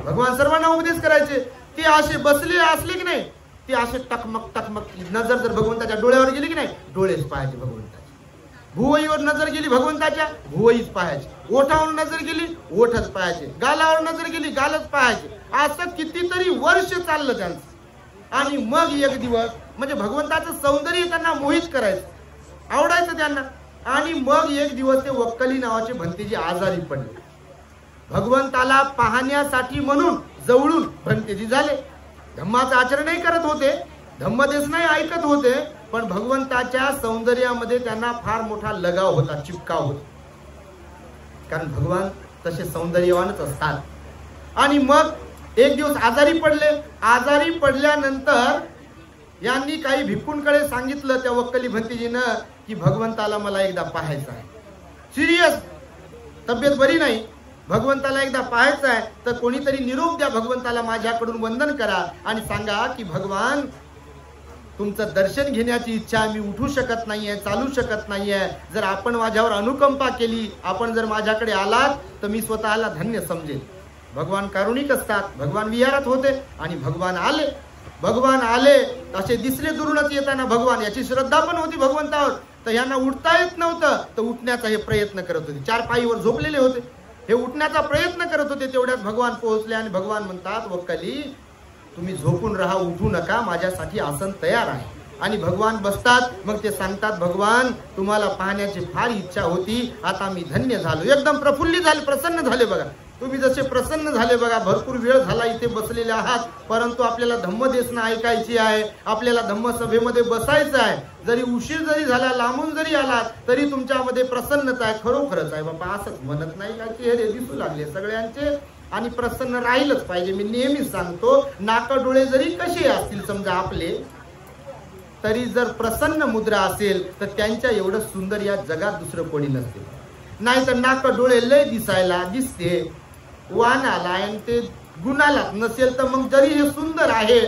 भगवान सर्वांना उपदेश करायचे. ते असे बसले असले की नाही, ते असे टकमक टकमक, नजर जर भगवंताच्या डोळ्यावर गेली की नाही, डोळेच पाहायचे भगवंताचे. भुवईवर नजर गेली भगवंताच्या, भुवईच पाहायचे. ओठावर नजर गेली, ओठच पाहायचे. गालावर नजर गेली, गालच पाहायचे. असं कितीतरी वर्ष चाललं त्यांचं. आणि मग एक दिवस म्हणजे भगवंताचं सौंदर्य त्यांना मोहित करायचं, आवडायचं त्यांना. आणि मग एक दिवस ते वक्कली नावाचे भंतेजी आजारी पडले. भगवंताला पाहण्यासाठी म्हणून जवळून भंतेजी झाले. धम्माचं आचरणही करत होते, धम्मदेश नाही ऐकत होते, पण भगवंताच्या सौंदर्यामध्ये त्यांना फार मोठा लगाव होता, चिपकाव होता. कारण भगवान तसे सौंदर्यवानच असतात. आणि मग एक दिवस आजारी पडले. आजारी पडल्यानंतर यांनी काही भिक्खूंकडे सांगितलं त्या वक्कली भंतेजीनं की भगवंताला मला एकदा पाहायचं आहे. सिरियस तब्येत बरी नाही, भगवंताला एकदा पाहायचं आहे, तर कोणीतरी निरोप द्या भगवंताला, माझ्याकडून वंदन करा आणि सांगा की भगवान तुमचं दर्शन घेण्याची इच्छा आहे, मी उठू शकत नाहीये, चालू शकत नाहीये. जर आपण माझ्यावर अनुकंपा केली, आपण जर माझ्याकडे आलात तर मी स्वतःला धन्य समजेल. भगवान कारुणिक असतात. भगवान विहारात होते आणि भगवान आले. भगवान आले असे दिसले दुरूनच येताना भगवान. याची श्रद्धा पण होती भगवंतावर. तर यांना उठता येत नव्हतं, तर उठण्याचा हे प्रयत्न करत होते. 4 पायीवर झोपलेले होते, हे उठण्याचा प्रयत्न करत होते. तेवढ्यात भगवान पोहोचले आणि भगवान म्हणतात, वक्कली तुम्ही झोपून राहा, उठू नका, माझ्यासाठी आसन तयार आहे. आणि भगवान बसतात. मग ते सांगतात, भगवान तुम्हाला पाहण्याची फार इच्छा होती, आता मी धन्य झालो. एकदम प्रफुल्लित झाले, प्रसन्न झाले. बघा तुम्ही जसे प्रसन्न झाले बघा. भरपूर वेळ झाला इथे बसलेले आहात, परंतु आपल्याला धम्मदेशना ऐकायची आहे, आपल्याला धम्मसभेमध्ये बसायचं आहे. जरी उशीर जरी झाला, लांबून जरी आलात, तरी तुमच्यामध्ये प्रसन्नता आहे. खरोखरच आहे बाबा, असंच म्हणत नाही का चेहरे दिसू लागले सगळ्यांचे. आणि प्रसन्न राहीलच पाहिजे. मी नेहमीच सांगतो, नाक डोळे जरी कसे असतील समजा आपले, तरी जर प्रसन्न मुद्रा असेल तर त्यांच्या एवढं सुंदर या जगात दुसरं कोणी नसते. नाही तर नाक डोळे लय दिसायला दिसते, वाणाला आणि ते गुणाला नसेल तर मग जरी हे सुंदर आहे,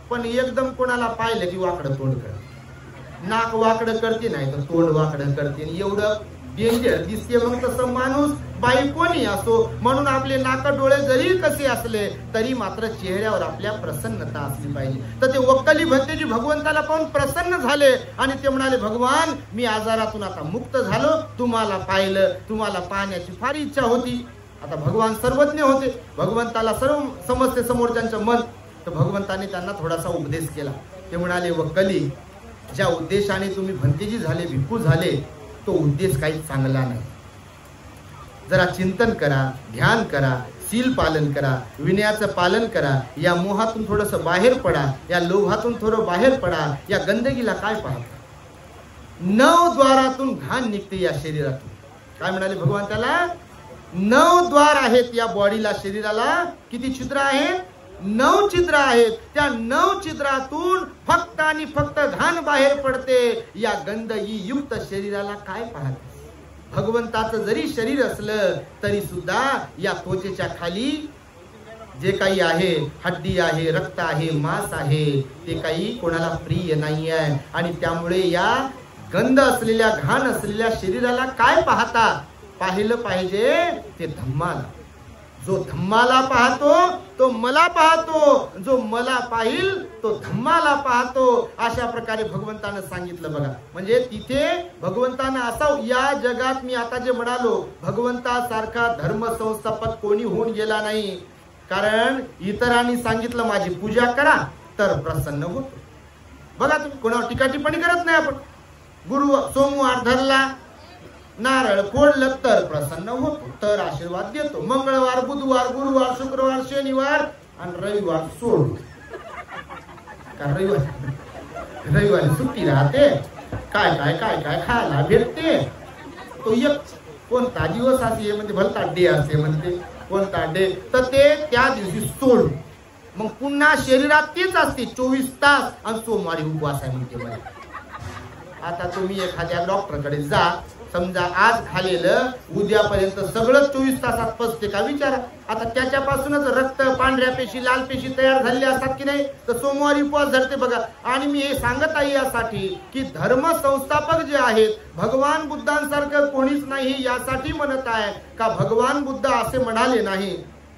पण एकदम कोणाला पाहिलं की वाकडं तोंड करते, नाक वाकडं करते, नाही तर तोंड वाकडं करते. एवढं डेंजर दिसते. मग तसं माणूस बाई कोणी असो, म्हणून आपले नाक डोळे जरी कसे असले तरी मात्र चेहऱ्यावर आपल्या प्रसन्नता असली पाहिजे. तर ते वक्कली भंतेजी भगवंताला पाहून प्रसन्न झाले आणि ते म्हणाले, भगवान मी आजारातून आता मुक्त झालो, तुम्हाला पाहिलं, तुम्हाला पाहण्याची फार इच्छा होती. आता भगवान सर्वज्ञ होते, भगवंताला सर्व समजते समोरच्यांचं मन. तर भगवंताने त्यांना थोडासा उपदेश केला. ते म्हणाले, वक्कली ज्या उद्देशाने तुम्ही भंतेजी झाले, भिक्खू झाले, तो उद्देश काही चांगला नाही. जरा चिंतन करा, ध्यान करा, शील पालन करा, विनयाचं पालन करा. या मोहातून थोडस बाहेर पडा, या लोभातून थोडं बाहेर पडा. या गंदगीला काय पाहता? 9 द्वारातून घाण निघते या शरीरातून. काय म्हणाले भगवान त्याला? 9 द्वार आहेत या बॉडीला, शरीराला. किती छिद्र आहेत? 9 छिद्र आहेत. त्या 9 छिद्रातून फक्त आणि फक्त घाण बाहेर पडते. या गंदगी युक्त शरीराला काय पाहते? भगवंताचं जरी शरीर असलं तरी सुद्धा या त्वचेच्या खाली जे काही आहे, हड्डी आहे, रक्त आहे, मांस आहे, ते काही कोणाला प्रिय नाही आहे. आणि त्यामुळे या गंध असलेल्या, घाण असलेल्या शरीराला काय पाहता? पाहिलं पाहिजे ते धम्माला. जो धम्माला पाहतो तो मला पाहतो, जो मला पाहिल तो धम्माला पाहतो. अशा प्रकारे भगवंतानं सांगितलं बघा. म्हणजे तिथे भगवंतानं असा, या जगात मी आता जे म्हणालो, भगवंतासारखा धर्म संस्थापक कोणी होऊन गेला नाही. कारण इतरांनी सांगितलं माझी पूजा करा तर प्रसन्न होतो. बघा तुम्ही, कोणावर टीका टिप्पणी करत नाही आपण. सोमवार धरला नारळ फोडलं तर प्रसन्न होतो, तर आशीर्वाद देतो. मंगळवार, बुधवार, गुरुवार, शुक्रवार, शनिवार आणि रविवार सोडून. का रविवारी सुट्टी राहते, काय काय काय काय खायला भेटते. तो एक कोणता दिवस असे म्हणजे भलता डे असे म्हणते, कोणता डे तर ते त्या दिवशी सोडून मग पुन्हा शरीरात तेच असते 24 तास आणि सोमवारी उपवास आहे म्हणते मला. आता तुम्ही एखाद्या डॉक्टरकडे जा, समजा आज खालेलं उद्यापर्यंत सगळं 24 तासात पचते का विचारा. आता त्याच्यापासूनच रक्त, पांढऱ्या पेशी, लाल पेशी तयार झालेल्या असतात की नाही, तर सोमवारी उपवास धरते बघा. आणि मी हे सांगत आहे यासाठी की धर्म संस्थापक जे आहेत, भगवान बुद्धांसारखं कोणीच नाही यासाठी म्हणत आहे का भगवान बुद्ध असे म्हणाले नाही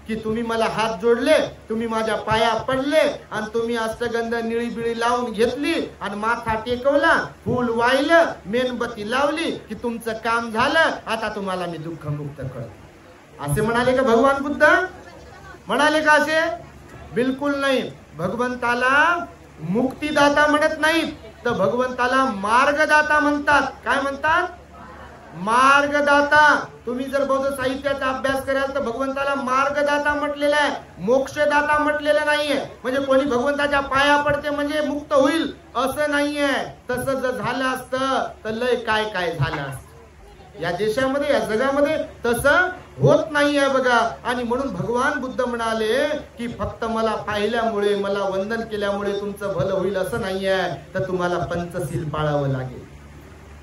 की तुम्ही मला हात जोडले, तुम्ही माझ्या पाया पडले आणि तुम्ही अष्टगंध निळी बिळी लावून घेतली आणि माथा टेकवला, फूल वाहिलं, मेणबत्ती लावली की तुमचं काम झालं, आता तुम्हाला मी दुःख मुक्त करतो, असे म्हणाले का भगवान बुद्ध? म्हणाले का असे? बिलकुल नाही. भगवंताला मुक्तीदाता म्हणत नाहीत, तर भगवंताला मार्गदाता म्हणतात. काय म्हणतात? मार्गदाता. तुम्ही जर बौद्ध साहित्याचा अभ्यास कराल तर भगवंताला मार्गदाता म्हटलेला आहे, मोक्षदाता म्हटलेलं नाहीये. म्हणजे कोणी भगवंताच्या पाया पडते म्हणजे मुक्त होईल असं नाहीये. तसं जर झालं असतं तर लय काय काय झालं असतं या देशामध्ये, या जगामध्ये. तसं होत नाहीये बघा. आणि म्हणून भगवान बुद्ध म्हणाले की फक्त मला पाहिल्यामुळे, मला वंदन केल्यामुळे तुमचं भलं होईल असं नाहीये, तर तुम्हाला पंचशील पाळावं लागेल.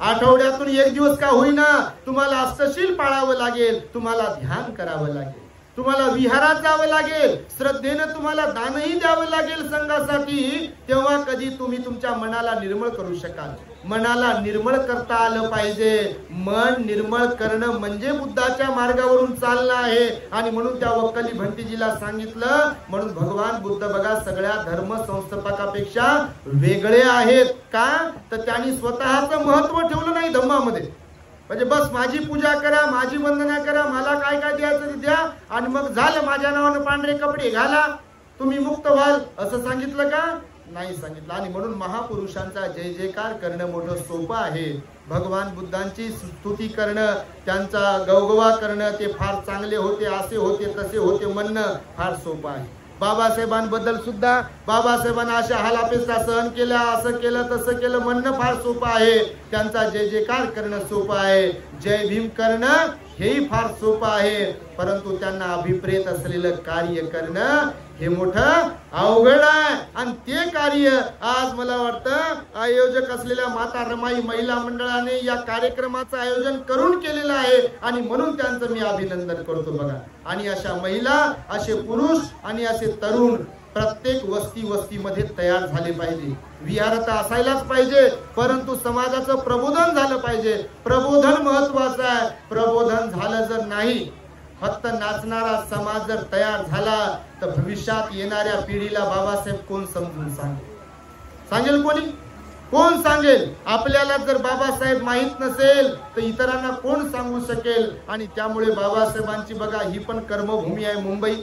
आठवड्यातून एक दिवस का होईना तुम्हाला अष्टशील पाळावं लागेल, तुम्हाला ध्यान करावं लागेल, तुम्हाला विहारात जावं लागेल, श्रद्धेनं तुम्हाला दानही द्यावं लागेल संघासाठी. तेव्हा कधी तुम्ही तुमच्या मनाला निर्मळ करू शकाल. मनाला निर्मळ करता आलं पाहिजे. मन निर्मळ करणं म्हणजे बुद्धाच्या मार्गावरून चालणं आहे. आणि म्हणून त्या वक्कली भंतीजीला सांगितलं, म्हणून भगवान बुद्ध बघा सगळ्या धर्म संस्थापकापेक्षा वेगळे आहेत. का तर त्यांनी स्वतःचं महत्व ठेवलं नाही धम्मामध्ये. म्हणजे बस माझी पूजा करा, माझी वंदना करा, मला काय काय द्यायचं ते द्या आणि मग झालं, माझ्या नावानं पांढरे कपडे घाला, तुम्ही मुक्त व्हाल, असं सांगितलं का? नाही सांगितलं. आणि म्हणून महापुरुषांचा जय जयकार करणं मोठं सोपं आहे. भगवान बुद्धांची स्तुती करणं, त्यांचा गवगवा करणं, ते फार चांगले होते, असे होते, तसे होते म्हणणं फार सोपं आहे. बाबासाहेबांबद्दल सुद्धा बाबासाहेबांना अशा हालापेक्षा सहन केल्या, असं केलं तसं केलं म्हणणं फार सोपं आहे. त्यांचा जय जयकार करणं सोपं आहे, जय भीम करणं हेही फार सोपं आहे. परंतु त्यांना अभिप्रेत असलेलं कार्य करणं हे मोठं अवघड आहे. आणि ते कार्य आज मला वाटतं आयोजक असलेल्या माता रमाई महिला मंडळाने या कार्यक्रमाचं आयोजन करून केलेलं आहे. आणि म्हणून त्यांचं मी अभिनंदन करतो बघा. आणि अशा महिला, असे पुरुष आणि असे तरुण प्रत्येक वस्तीमध्ये तयार झाले पाहिजे. विहार तर असायलाच पाहिजे, परंतु समाजाचं प्रबोधन झालं पाहिजे. प्रबोधन महत्वाचं आहे. प्रबोधन झालं जर नाही, फक्त नाचणारा समाज जर तयार झाला तर भविष्यात येणाऱ्या पिढीला बाबासाहेब कोण समजून सांगेल? कोणी कोण सांगेल? आपल्याला जर बाबासाहेब माहित नसेल तर इतरांना कोण सांगू शकेल? आणि त्यामुळे बाबासाहेबांची बघा ही पण कर्मभूमी आहे मुंबई.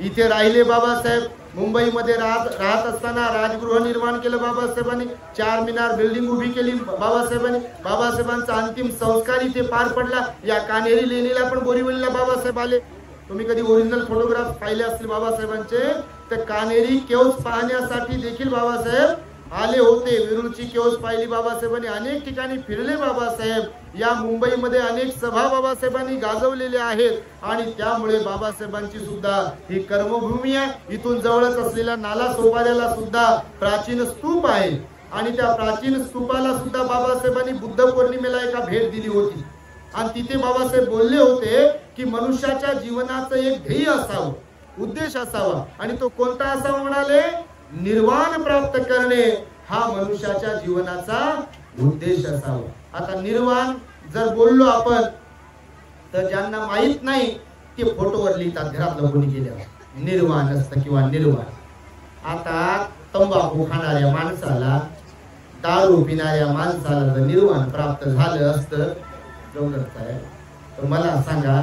इथे राहिले बाबासाहेब. मुंबईमध्ये राहत असताना राजगृह निर्माण केलं बाबासाहेबांनी, 4 मीनार बिल्डिंग उभी केली बाबासाहेबांनी. बाबासाहेबांचा अंतिम संस्कार इथे पार पडला. या कानेरी लेणीला पण बोरीवलीला बाबासाहेब आले. तुम्ही कधी ओरिजिनल फोटोग्राफ पाहिले असतील बाबासाहेबांचे, तर कानेरी केव्स पाहण्यासाठी देखील बाबासाहेब आले होते. वेरूळची केव्स पाहिली बाबासाहेबांनी, अनेक ठिकाणी फिरले बाबासाहेब. या मुंबईमध्ये अनेक सभा बाबासाहेबांनी गाजवलेल्या आहेत. आणि त्यामुळे बाबासाहेबांची सुद्धा ही कर्मभूमी आहे. इथून जवळच असलेल्या नाला सोपाऱ्याला सुद्धा प्राचीन स्तूप आहे. आणि त्या प्राचीन स्तूपाला सुद्धा बाबासाहेबांनी बुद्ध पौर्णिमेला एका भेट दिली होती. आणि तिथे बाबासाहेब बोलले होते की मनुष्याच्या जीवनाचं एक ध्येय असावं, उद्देश असावा. आणि तो कोणता असावा म्हणाले? निर्वाण प्राप्त करणे हा मनुष्याच्या जीवनाचा उद्देश असावा. आता निर्वाण जर बोललो आपण तर ज्यांना माहित नाही ते फोटोवर लिहितात घरातलं कोणी गेल्यावर निर्वाण असतं किंवा निर्वाण. आता तंबाखू खाणाऱ्या माणसाला, दारू पिणाऱ्या माणसाला जर निर्वाण प्राप्त झालं असतं तर मला सांगा,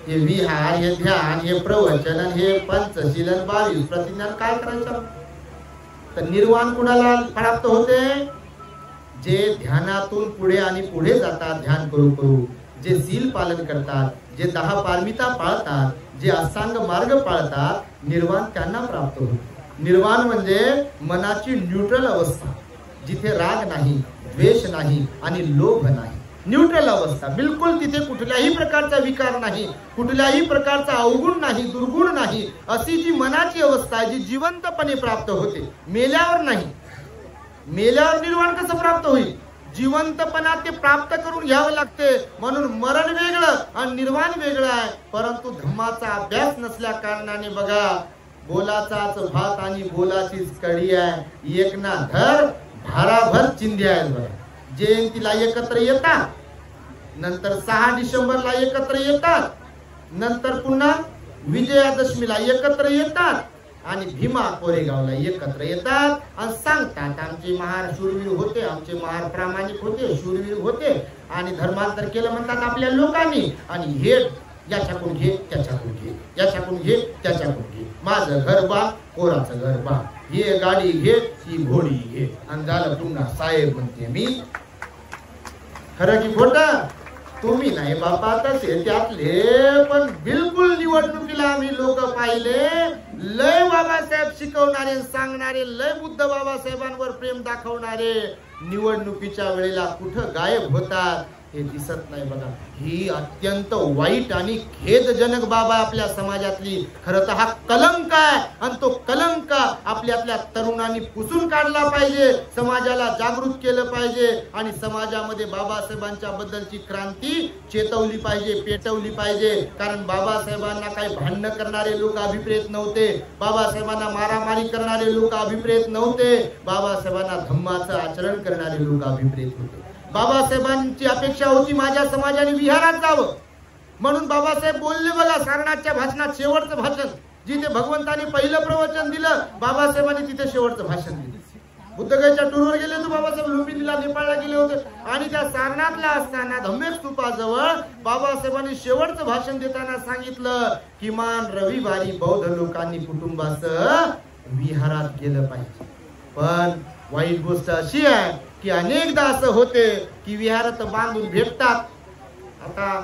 हे विहार, हे ध्यान, हे प्रवचन, हे पंचशील, 22 प्रतिज्ञान काय करायचं? तर निर्वाण कुणाला प्राप्त होते? जे ध्यानातून पुढे आणि पुढे जातात ध्यान करू करू, जे सील पालन करतात, जे 10 पारमिता पाळतात, जे अष्टांग मार्ग पाळतात, निर्वाण त्यांना प्राप्त होतो. निर्वाण म्हणजे मनाची न्यूट्रल अवस्था, जिथे राग नाही, द्वेष नाही आणि लोभ नाही. न्यूट्रल अवस्था, बिलकुल तिथे कुठल्याही प्रकारचा विकार नाही, कुठल्याही प्रकारचा अवगुण नाही, दुर्गुण नाही, अशी जी मनाची अवस्था आहे, जी जिवंतपणे प्राप्त होते, मेल्यावर नाही. मेल्यावर निर्वाण कसं प्राप्त होईल? जिवंतपणा ते प्राप्त करून घ्यावं लागते. म्हणून मरण वेगळं आणि निर्वाण वेगळं आहे. परंतु धम्माचा अभ्यास नसल्या कारणाने बघा, बोलाचाच भात आणि बोलाचीच कढी आहे, एक ना धर भाराभर चिंध्या आहेत बघा. जयंतीला एकत्र येतात, नंतर 6 डिसेंबरला एकत्र येतात, नंतर पुन्हा विजयादशमीला एकत्र येतात आणि भीमा कोरेगावला एकत्र येतात आणि सांगतात आमचे महार शूरवीर होते, आमचे महार प्रामाणिक होते, शूरवीर होते आणि धर्मांतर केलं म्हणतात आपल्या लोकांनी. आणि हे याच्याकडून घे, त्याच्याकडून घे, याच्याकडून घे, त्याच्याकडून घे, माझं घर बा, पोराचं घर बा, हे गाडी घे, ही घोडी घे, आणि झालं पुन्हा साहेब म्हणते मी. खरं की खोटं? तुम्ही नाही बापा तसे त्यातले, पण बिलकुल निवडणुकीला आम्ही लोक पाहिले, लय बाबासाहेब शिकवणारे सांगणारे, लय बुद्ध बाबासाहेबांवर प्रेम दाखवणारे, निवडणुकीच्या वेळेला कुठं गायब होतात हे दिसत नाही बघा. ही अत्यंत वाईट आणि खेदजनक बाब आहे आपल्या समाजातली. खरं तर हा कलंक आहे आणि तो कलंक आपल्यातल्या तरुणांनी पुसून काढला पाहिजे, समाजाला जागृत केलं पाहिजे आणि समाजामध्ये बाबासाहेबांच्या बद्दलची क्रांती चेतवली पाहिजे, पेटवली पाहिजे. कारण बाबासाहेबांना काही भांडण करणारे लोक अभिप्रेत नव्हते, बाबासाहेबांना मारामारी करणारे लोक अभिप्रेत नव्हते, बाबासाहेबांना धम्माचं आचरण करणारे लोक अभिप्रेत होते. बाबासाहेबांची अपेक्षा होती माझ्या समाजाने विहारात जावं, म्हणून बाबासाहेब बोलले बघा सारनाथच्या भाषणात, शेवटचं भाषण जिथे भगवंताने पहिलं प्रवचन दिलं, बाबासाहेबांनी तिथे शेवटचं भाषण दिलं. बुद्धगयाच्या टूरवर गेले होते बाबासाहेब, लुंबिनीला, नेपाळला गेले होते आणि त्या सारनाथला असताना धम्मेक स्तूपाजवळ बाबासाहेबांनी शेवटचं भाषण देताना सांगितलं, किमान रविवारी बौद्ध लोकांनी कुटुंबासह विहारात गेलं पाहिजे. पण वाईट गोष्ट अशी आहे की अनेकदा असं होते की विहारात बांधून भेटतात, आता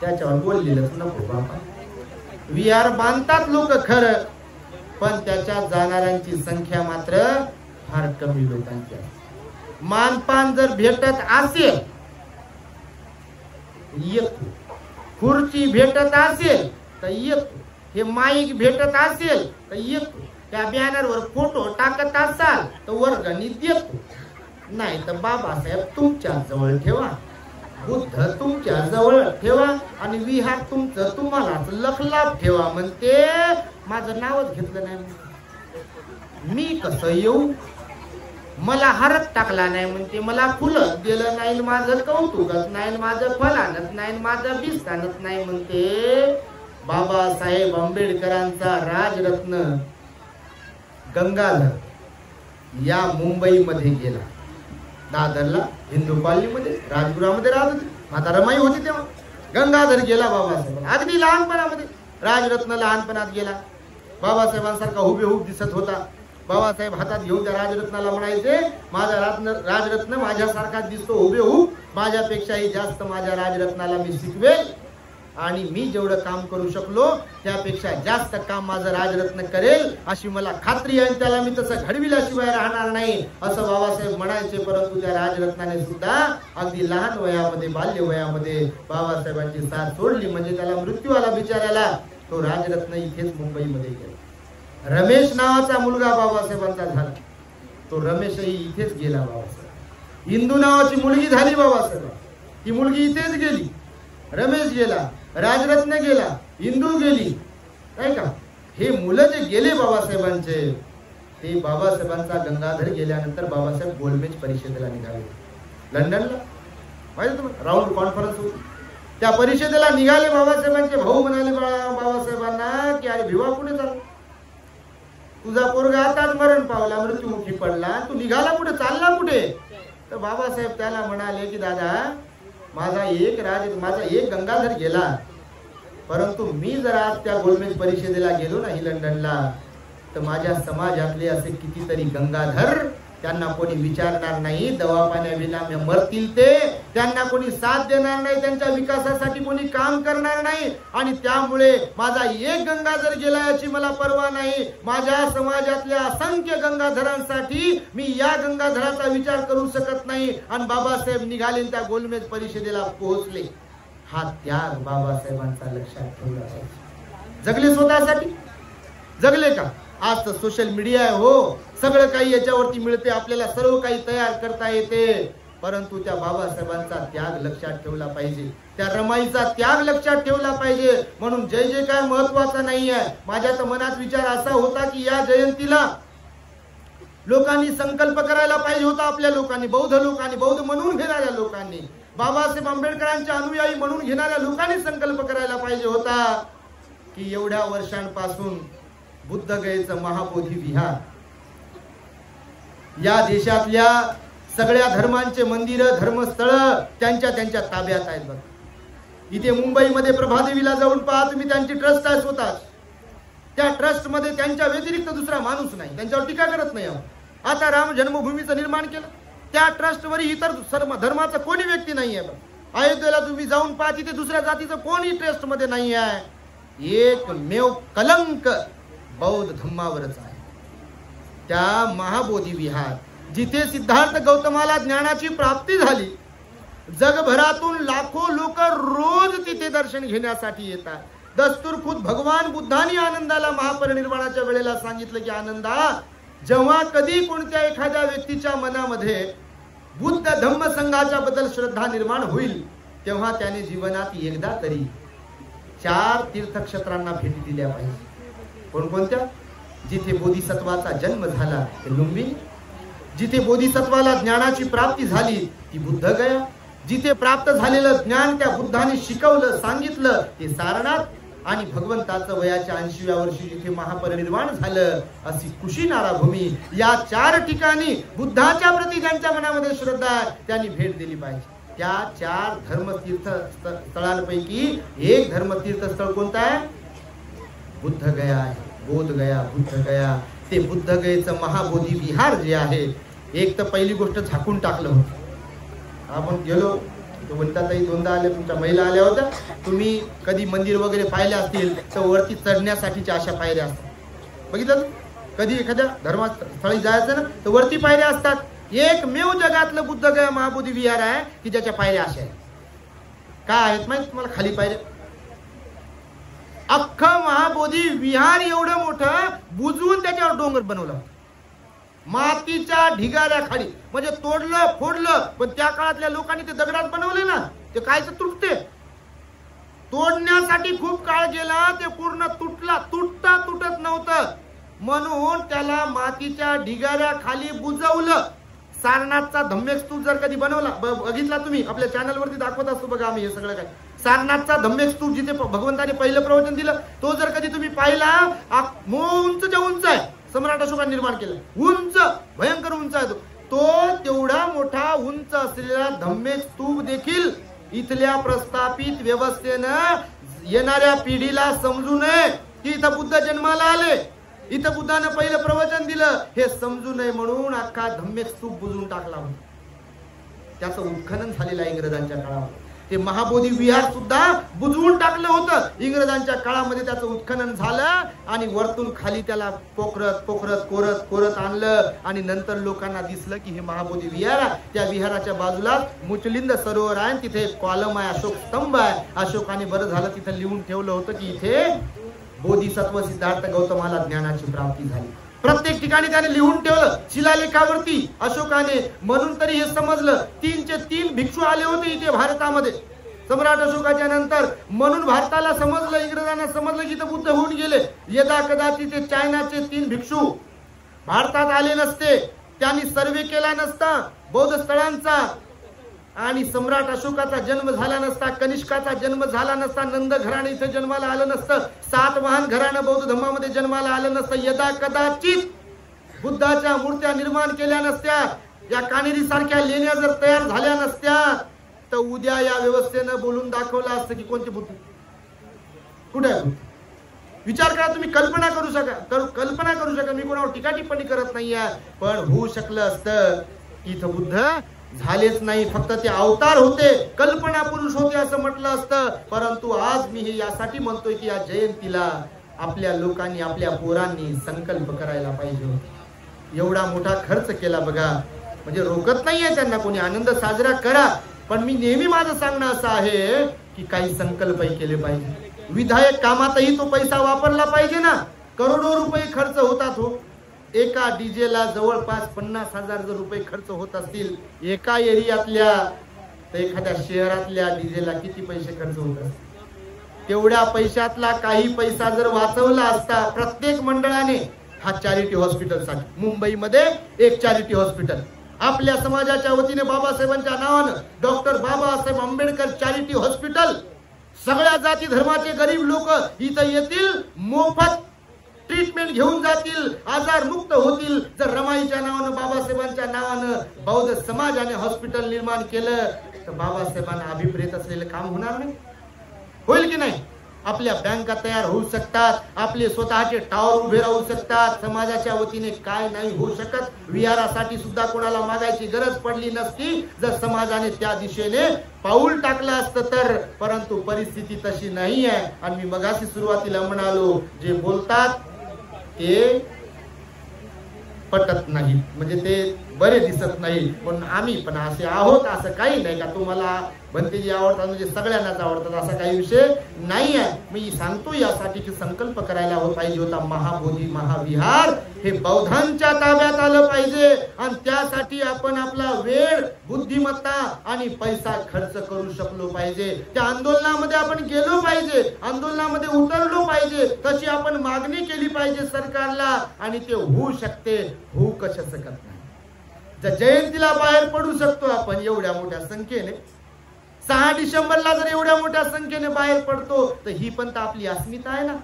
त्याच्यावर बोललेलंच नको बाबा. विहार बांधतात लोक खरं, पण त्याच्यात जाणाऱ्यांची संख्या मात्र फार कमी लोकांची आहे. मानपान जर भेटत असेल येतो, खुर्ची भेटत असेल तर येतो, हे माईक भेटत असेल तर येतो, त्या बॅनरवर फोटो टाकत असाल तर वर्गणी देतो, नाही तर बाबासाहेब तुमच्या जवळ ठेवा, बुद्ध तुमच्या जवळ ठेवा आणि विहार तुमचं तुम्हालाच लखलाभ ठेवा. म्हणते माझं नावच घेतलं नाही, मी कसं येऊ, मला हारच टाकला नाही म्हणते, मला फुलं दिलं नाही, माझं कौतुकच नाही, माझं फलानच नाही, माझं बिस्तानच नाही म्हणते. बाबासाहेब आंबेडकरांचा राजरत्न गंगाधर या मुंबईमध्ये गेला, दादरला हिंदू कॉलनीमध्ये राजगुरामध्ये राहत होते, माता रमाई होती तेव्हा. गंगाधर गेला बाबासाहेब, अगदी लहानपणामध्ये, राजरत्न लहानपणात गेला, बाबासाहेबांसारखा हुबेहूब दिसत होता. बाबासाहेब हातात घेऊन त्या राजरत्नाला म्हणायचे, माझा राजरत्न माझ्यासारखा दिसतो हुबेहूब, माझ्यापेक्षाही जास्त माझ्या राजरत्नाला मी शिकवेल आणि मी जेवढं काम करू शकलो त्यापेक्षा जास्त काम माझं राजरत्न करेल अशी मला खात्री आहे, त्याला मी तसं घडविल्याशिवाय राहणार नाही असं बाबासाहेब म्हणायचे. परंतु त्या राजरत्नाने सुद्धा अगदी लहान वयामध्ये, बाल्य वयामध्ये बाबासाहेबांची साथ सोडली, म्हणजे त्याला मृत्यू आला बिचाऱ्याला. तो राजरत्न इथेच मुंबईमध्ये गेला. रमेश नावाचा मुलगा बाबासाहेबांचा झाला, तो रमेशही इथेच गेला. बाबासाहेब इंदू नावाची मुलगी झाली बाबासाहेब, ती मुलगी इथेच गेली. रमेश गेला, राजरत्न गेला, इंदू गेली, नाही का. हे मुलं जे गेले बाबासाहेबांचे, ते बाबासाहेबांचा गंगाधर गेल्यानंतर बाबासाहेब गोलमेज परिषदेला निघाले लंडनला, माहिती तुम्हाला, राऊंड कॉन्फरन्स होती. त्या परिषदेला निघाले बाबासाहेबांचे भाऊ म्हणाले बाबासाहेबांना की अरे भिवा कुठे चालला, तुझा पोरगा आताच मरण पावला, मृत्युमुखी पडला, तू निघाला कुठे, चालला कुठे. तर बाबासाहेब त्याला म्हणाले की दादा माझा एक गंगाधर गेला, परंतु मी जर आज त्या गोलमेज परिषदेला गेलो नाही लंडनला तर माझ्या समाजातले असे कितीतरी गंगाधर त्यांना कोणी विचारणार नाही, दवाखान्याविना मरतील ते, त्यांना कोणी साथ देणार नाही, त्यांच्या विकासासाठी कोणी काम करणार नाही. आणि त्यामुळे माझा एक गंगाधर गेला याची मला पर्वा नाही. माझ्या समाजातल्या असंख्य गंगाधरांसाठी मी या गंगाधराचा विचार करू शकत नाही. आणि बाबासाहेब निघाले त्या गोलमेज परिषदेला पोहोचले. हा त्याग बाबासाहेबांचा लक्षात ठेवला पाहिजे. जगले स्वतःसाठी, जगले का? आज तर सोशल मीडिया आहे हो, सगळं काही याच्यावरती मिळते, आपल्याला सर्व काही तयार करता येते. परंतु त्या बाबासाहेबांचा त्याग लक्षात ठेवला पाहिजे, त्या रमाईचा त्याग लक्षात ठेवला पाहिजे. म्हणून जय जयकार महत्वाचा नाही आहे. माझ्या तर मनात विचार असा होता की या जयंतीला लोकांनी संकल्प करायला पाहिजे होता. आपल्या लोकांनी, बौद्ध लोकांनी, बौद्ध म्हणून घेणाऱ्या लोकांनी, बाबासाहेब आंबेडकरांच्या अनुयायी म्हणून घेणाऱ्या लोकांनी संकल्प करायला पाहिजे होता की एवढ्या वर्षांपासून बुद्धगयेचं महाबोधी विहार, या देशातल्या सगळ्या धर्मांचे मंदिर, धर्मस्थळ त्यांच्या ताब्यात आहेत. बघा इथे मुंबईमध्ये प्रभादेवीला जाऊन पहा तुम्ही, त्यांची ट्रस्ट आहे स्वतः. त्या ट्रस्ट मध्ये त्यांच्या व्यतिरिक्त दुसरा माणूस नाही, त्यांच्यावर टीका करत नाही. आता राम जन्मभूमीचं निर्माण केलं, त्या ट्रस्टवर इतर सर्व धर्माचा कोणी व्यक्ती नाही आहे. अयोध्येला तुम्ही जाऊन पहा, तिथे दुसऱ्या जातीचं कोणी ट्रस्ट मध्ये नाही आहे. एकमेव कलंक बौद्ध धम्मावरच आहे. त्या महाबोधी विहार जिथे सिद्धार्थ गौतमाला ज्ञानाची प्राप्ती झाली, जगभरातून लाखो लोक रोज तिथे दर्शन घेण्यासाठी येतात. दस्तूर खुद भगवान बुद्धांनी आनंदाला महापरिनिर्वाणाच्या वेळेला सांगितलं की आनंदा, जेव्हा कधी कोणत्या एखाद्या व्यक्तीच्या मनामध्ये बुद्ध धम्म संघाच्या बद्दल श्रद्धा निर्माण होईल, तेव्हा त्याने जीवनात एकदा तरी 4 तीर्थक्षेत्रांना भेटी दिल्या पाहिजे. कोणकोणत्या? जिथे बोधिसत्वाचा जन्म झाला ते लुंबिनी, जिथे बोधिसत्वाला ज्ञानाची प्राप्ती झाली ती बुद्धगया, जिथे प्राप्त झालेलं ज्ञान त्या बुद्धाने शिकवलं, सांगितलं ते सारनाथ, आणि भगवंताचं वयाच्या 80व्या वर्षी जिथे महापरिनिर्वाण झालं अशी कुशीनारा भूमी. या 4 ठिकाणी बुद्धाच्या प्रती ज्यांच्या मनामध्ये श्रद्धा आहे त्यांनी भेट दिली पाहिजे. त्या 4 धर्मतीर्थ स्थळांपैकी एक धर्मतीर्थ स्थळ कोणतं आहे? बुद्धगया आहे. बोधगया, बुद्धगया. ते बुद्धगयेचं महाबोधी विहार जे आहे, एक तर पहिली गोष्ट झाकून टाकलं होतं. आपण गेलो, वनिताताई 2दा आल्या, तुमच्या महिला आल्या होत्या. तुम्ही कधी मंदिर वगैरे पाहिले असतील तर वरती चढण्यासाठीच्या अशा पायऱ्या असतात, बघितलं? कधी एखाद्या धर्मस्थळी जायचं ना तर वरती पायऱ्या असतात. एकमेव जगातलं बुद्धगया महाबोधी विहार आहे की ज्याच्या पायऱ्या अशा आहेत. काय आहेत माहिती तुम्हाला? खाली पायऱ्या. अख्खं महाबोधी विहार एवढं मोठं बुजवून त्याच्यावर डोंगर बनवलं, मातीच्या ढिगाऱ्या खाली. म्हणजे तोडलं फोडलं, पण त्या काळातल्या लोकांनी ते दगडात बनवले ना, ते कायच तुटते. तोडण्यासाठी खूप काळ गेला, ते पूर्ण तुटत नव्हतं, म्हणून त्याला मातीच्या ढिगाऱ्या खाली बुजवलं. सारनाथचा धम्मेक स्तूप जर कधी बनवला, बघितला तुम्ही, आपल्या चॅनल वरती दाखवत असतो बघा आम्ही हे सगळं काय. सारनाथचा धम्मेक स्तूप जिथे भगवंताने पहिलं प्रवचन दिलं, तो जर कधी तुम्ही पाहिला, उंचच्या उंच आहे. सम्राट अशोकाने निर्माण केलं, उंच, भयंकर उंच आहे तो. तेवढा मोठा उंच असलेला धम्मेक स्तूप देखील इथल्या प्रस्थापित व्यवस्थेनं येणाऱ्या पिढीला समजू नये की इथं बुद्ध जन्माला आले, इथं बुद्धानं पहिलं प्रवचन दिलं, हे समजू नये म्हणून अख्खा धम्मेक स्तूप बुजवून टाकला होता. त्याचं उत्खनन झालेलं आहे इंग्रजांच्या काळात. ते महाबोधी विहार सुद्धा बुजवून टाकलं होतं इंग्रजांच्या काळामध्ये. त्याचं उत्खनन झालं आणि वरतून खाली त्याला कोरत आणलं. आणि नंतर लोकांना दिसलं की हे महाबोधी विहार आहे. त्या विहाराच्या बाजूला मुचलिंद सरोवर आहे, तिथे एक कॉलम आहे, अशोक स्तंभ आहे. अशोकाने बरं झालं तिथे लिहून ठेवलं होतं की इथे बोधिसत्व सिद्धार्थ गौतमाला ज्ञानाची प्राप्ती झाली. प्रत्येक ठिकाणी त्याने लिहून ठेवलं शिलालेखावरती अशोकाने. म्हणून तरी हे समजलं 3चे 3 भिक्षू आले होते इथे भारतामध्ये सम्राट अशोकाच्या नंतर. म्हणून भारताला समजलं, इंग्रजांना समजलं की इथं बुद्ध होऊन गेले. यदा कदाचित ते चायनाचे 3 भिक्षू भारतात आले नसते, त्यांनी सर्वे केला नसता बौद्ध स्थळांचा, आणि सम्राट अशोकाचा जन्म झाला नसता, कनिष्काचा जन्म झाला नसता, नंद घराणं इथे जन्माला आलं नसतं, सातवाहन घराणं बौद्ध धर्मामध्ये जन्माला आलं नसतं, यदा कदाचित बुद्धाच्या मूर्त्या निर्माण केल्या नसत्या, या कानेरी सारख्या लेण्या जर तयार झाल्या नसत्या, तर उद्या या व्यवस्थेनं बोलून दाखवलं असतं की कोणते बुद्ध कुठे आहे. विचार करा, तुम्ही कल्पना करू शका मी कोणावर टीका टिप्पणी करत नाहीये, पण होऊ शकलं असतं इथं बुद्ध झालेच नाही, फक्त ते अवतार होते, कल्पना पुरुष होते असं म्हटलं असतं. परंतु आज मी हे यासाठी म्हणतोय की या जयंतीला आपल्या लोकांनी, आपल्या पोरांनी संकल्प करायला पाहिजे. एवढा मोठा खर्च केला बघा, म्हणजे रोकत नाहीये त्यांना कोणी, आनंद साजरा करा, पण मी नेहमी माझं सांगणं असं आहे की काही संकल्पही केले पाहिजे. विधायक कामातही तो पैसा वापरला पाहिजे ना. करोडो रुपये खर्च होतात हो. एका डीजेला जवळपास 50,000 जर रुपये खर्च होत असतील एका एरियातल्या, तर एखाद्या शहरातल्या डीजेला किती पैसे खर्च होतात. तेवढ्या पैशातला काही पैसा जर वाचवला असता प्रत्येक मंडळाने, हा चॅरिटी हॉस्पिटलसाठी, मुंबईमध्ये एक चॅरिटी हॉस्पिटल आपल्या समाजाच्या वतीने बाबासाहेबांच्या नावानं, doctor Babasaheb Ambedkar charity hospital, सगळ्या जाती धर्माचे गरीब लोक इथं येतील, मोफत ट्रीटमेंट घेऊन जातील, आजार मुक्त होतील. जर रमाईच्या नावानं, बाबासाहेबांच्या नावानं बौद्ध समाजाने हॉस्पिटल निर्माण केलं तर बाबासाहेबांना अभिप्रेत असलेलं काम होणार नाही, होईल की नाही. आपल्या बँका तयार होऊ शकतात, आपले स्वतःचे टावर उभे राहू शकतात. समाजाच्या वतीने काय नाही होऊ शकत. विहारासाठी सुद्धा कोणाला मागायची गरज पडली नसती जर समाजाने त्या दिशेने पाऊल टाकलं असतं तर. परंतु परिस्थिती तशी नाही आहे. आणि मी मगाशी सुरुवातीला म्हणालो, जे बोलतात ते पटत नाही, म्हणजे ते बरे दिसत नाही. पण आम्ही पण असे आहोत, असं काही नाही का तुम्हाला भंतेजी आवडतात म्हणजे सगळ्यांनाच आवडतात असा काही विषय नाही आहे. मी सांगतो यासाठी की संकल्प करायला पाहिजे होता. महाबोधी महाविहार हे बौद्धांच्या ताब्यात आलं पाहिजे आणि त्यासाठी आपण आपला वेळ, बुद्धिमत्ता आणि पैसा खर्च करू शकलो पाहिजे. त्या आंदोलनामध्ये आपण गेलो पाहिजे, आंदोलनामध्ये उतरलो पाहिजे, तशी आपण मागणी केली पाहिजे सरकारला आणि ते होऊ शकते. होऊ कसं शकत नाही. जयंतीला बाहेर पडू शकतो आपण एवढ्या मोठ्या संख्येने, 6 डिसेंबरला जर एवढ्या मोठ्या संख्येने बाहेर पडतो तर ही पण तर आपली अस्मिता आहे ना.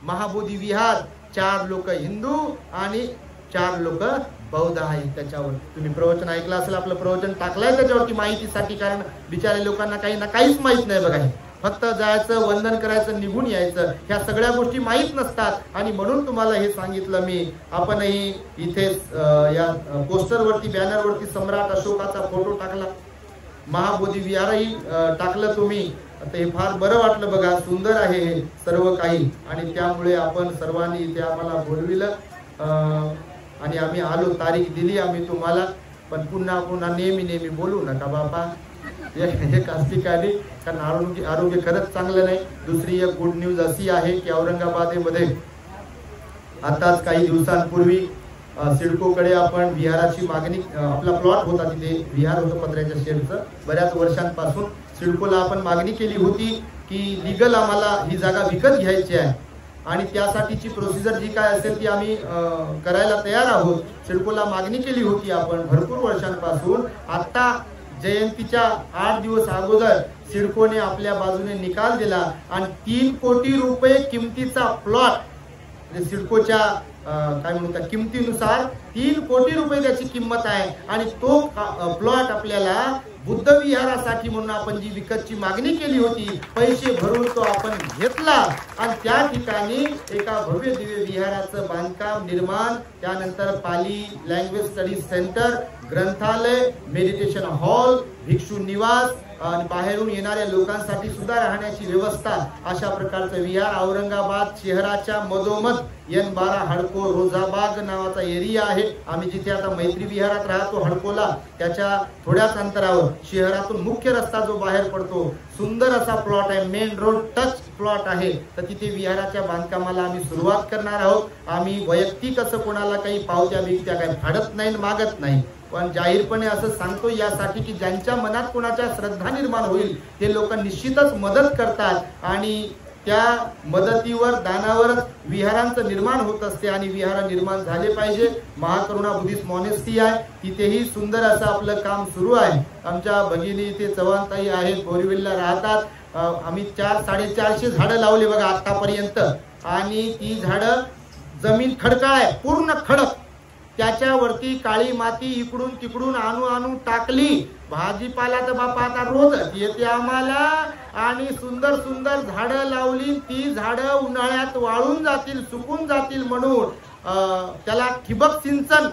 महाबोधी विहार 4 लोक हिंदू आणि 4 लोक बौद्ध आहेत. त्याच्यावर तुम्ही प्रवचन ऐकलं असेल, आपलं प्रवचन टाकलंय त्याच्यावरती माहितीसाठी, कारण बिचारे लोकांना काही ना काहीच माहित नाही बघा. फक्त जायचं, वंदन करायचं, निघून यायचं, ह्या सगळ्या गोष्टी माहीत नसतात. आणि म्हणून तुम्हाला हे सांगितलं मी. आपणही इथे या पोस्टरवरती, बॅनरवरती सम्राट अशोकाचा फोटो टाकला, महाबोधी विहारही टाकलं तुम्ही. ते फार बरं वाटलं बघा, सुंदर आहे हे सर्व काही. आणि त्यामुळे आपण सर्वांनी इथे आम्हाला बोलविलं आणि आम्ही आलो, तारीख दिली आम्ही तुम्हाला. पण पुन्हा पुन्हा नेहमी बोलू नका बाबा, एकाच ठिकाणी, कारण आरोग्य खरंच चांगलं नाही. दुसरी एक गुड न्यूज अशी आहे की औरंगाबादमध्ये आताच काही दिवसांपूर्वी सिडकोकडे आपण विहाराची मागणी, आपला प्लॉट होता तिथे विहार होतं पत्र्याच्या शेडचं, बऱ्याच वर्षांपासून सिडकोला आपण मागणी केली होती की लिगल आम्हाला ही जागा विकत घ्यायची आहे आणि त्यासाठीची प्रोसिजर जी काय असेल ती आम्ही करायला तयार आहोत. सिडकोला मागणी केली होती आपण भरपूर वर्षांपासून. आता जयंतीच्या 8 दिवस अगोदर सिडकोने आपल्या बाजूने निकाल दिला आणि 3 कोटी रुपये किमतीचा प्लॉट, म्हणजे सिडकोच्या काय म्हणतात किमतीनुसार 3 कोटी रुपये त्याची किंमत आहे. आणि तो प्लॉट आपल्याला बुद्ध विहारासाठी म्हणून आपण जी विकतची मागणी केली होती, पैसे भरून तो आपण घेतला आणि त्या ठिकाणी एका भव्य दिव्य विहाराचं बांधकाम, निर्माण, त्यानंतर पाली लँग्वेज स्टडी सेंटर, ग्रंथालय, मेडिटेशन हॉल, भिक्षू निवास आणि बाहेरून येणाऱ्या लोकांसाठी सुद्धा राहण्याची व्यवस्था, अशा प्रकारचं विहार औरंगाबाद शहराच्या मधोमध N12 हडको रोजाबाग नावाचा एरिया आहे. आम्ही जिथे आता मैत्री विहारात राहतो हडकोला, त्याच्या थोड्याच अंतरावर शहरातून मुख्य रस्ता जो बाहेर पडतो, सुंदर असा प्लॉट आहे, मेन रोड टच प्लॉट आहे. तर तिथे विहाराच्या बांधकामाला आम्ही सुरुवात करणार आहोत. आम्ही वैयक्तिक असं कोणाला काही पावत्या बिवत्या काही फाडत नाही, मागत नाही, पण जाहीरपणे असं सांगतो यासाठी की ज्यांच्या मनात कोणाच्या श्रद्धा निर्माण होईल ते लोक निश्चितच मदत करतात आणि त्या मदतीवर, दानावर विहारांचं निर्माण होत असते आणि विहार निर्माण झाले पाहिजे. महाकरुणा बुद्धिस्ट मॉनेस्ट्री आहे, तिथेही सुंदर असं आपलं काम सुरू आहे. आमच्या भगिनी इथे चव्हाणताई आहेत, बोरिवलीला राहतात. आम्ही 400-450 झाडं लावली बघा आतापर्यंत आणि ती झाडं जमीन खडकाळ आहे, पूर्ण खडक. त्याच्यावरती काळी माती इकडून तिकडून आणू टाकली. भाजीपाला तर बापा आता रोजच येते आम्हाला. आणि सुंदर सुंदर झाडं लावली. ती झाडं उन्हाळ्यात वाळून जातील, सुकून जातील म्हणून त्याला ठिबक सिंचन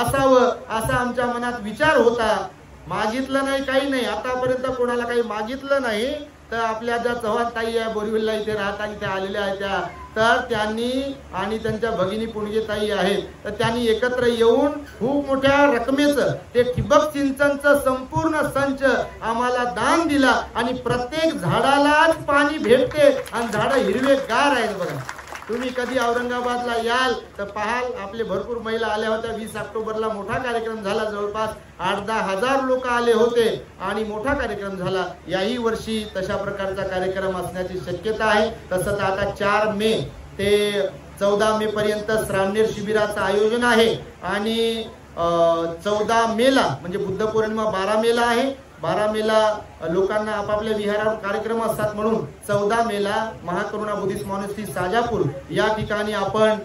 असावं असा आमच्या मनात विचार होता. मागितलं नाही, काही नाही, आतापर्यंत कोणाला काही मागितलं नाही. तर आपल्या ज्या चव्हाण ताई आहे बोरिवलीला इथे राहतात, इथे आलेल्या आहेत त्या, तर त्यांनी आणि त्यांच्या भगिनी पुणगे ताई आहेत, तर त्यांनी एकत्र येऊन खूप मोठ्या रकमेचं ते ठिबक सिंचनचं संपूर्ण संच आम्हाला दान दिला. आणि प्रत्येक झाडालाच पाणी भेटते आणि झाडं हिरवेगार आहेत. बघा, तुम्ही कधी औरंगाबादला याल तर पाहाल, आपले भरपूर महिला आल्या होत्या. 20 ऑक्टोबरला मोठा कार्यक्रम झाला, जवळपास 8-10 हजार लोक आले होते आणि मोठा कार्यक्रम झाला. याही वर्षी तशा प्रकारचा कार्यक्रम असण्याची शक्यता आहे. तसं तर आता 4 मे ते 14 मे पर्यंत श्रावणेर शिबिराचं आयोजन आहे. आणि 14 मेला म्हणजे बुद्ध पौर्णिमा 12 मेला आहे. 12 मेला लोकांना आपापल्या विहारावर कार्यक्रम असतात, म्हणून 14 मेला महाकरुणा बुद्धिस्ट मॉनेस्ट्री साजापूर या ठिकाणी आपण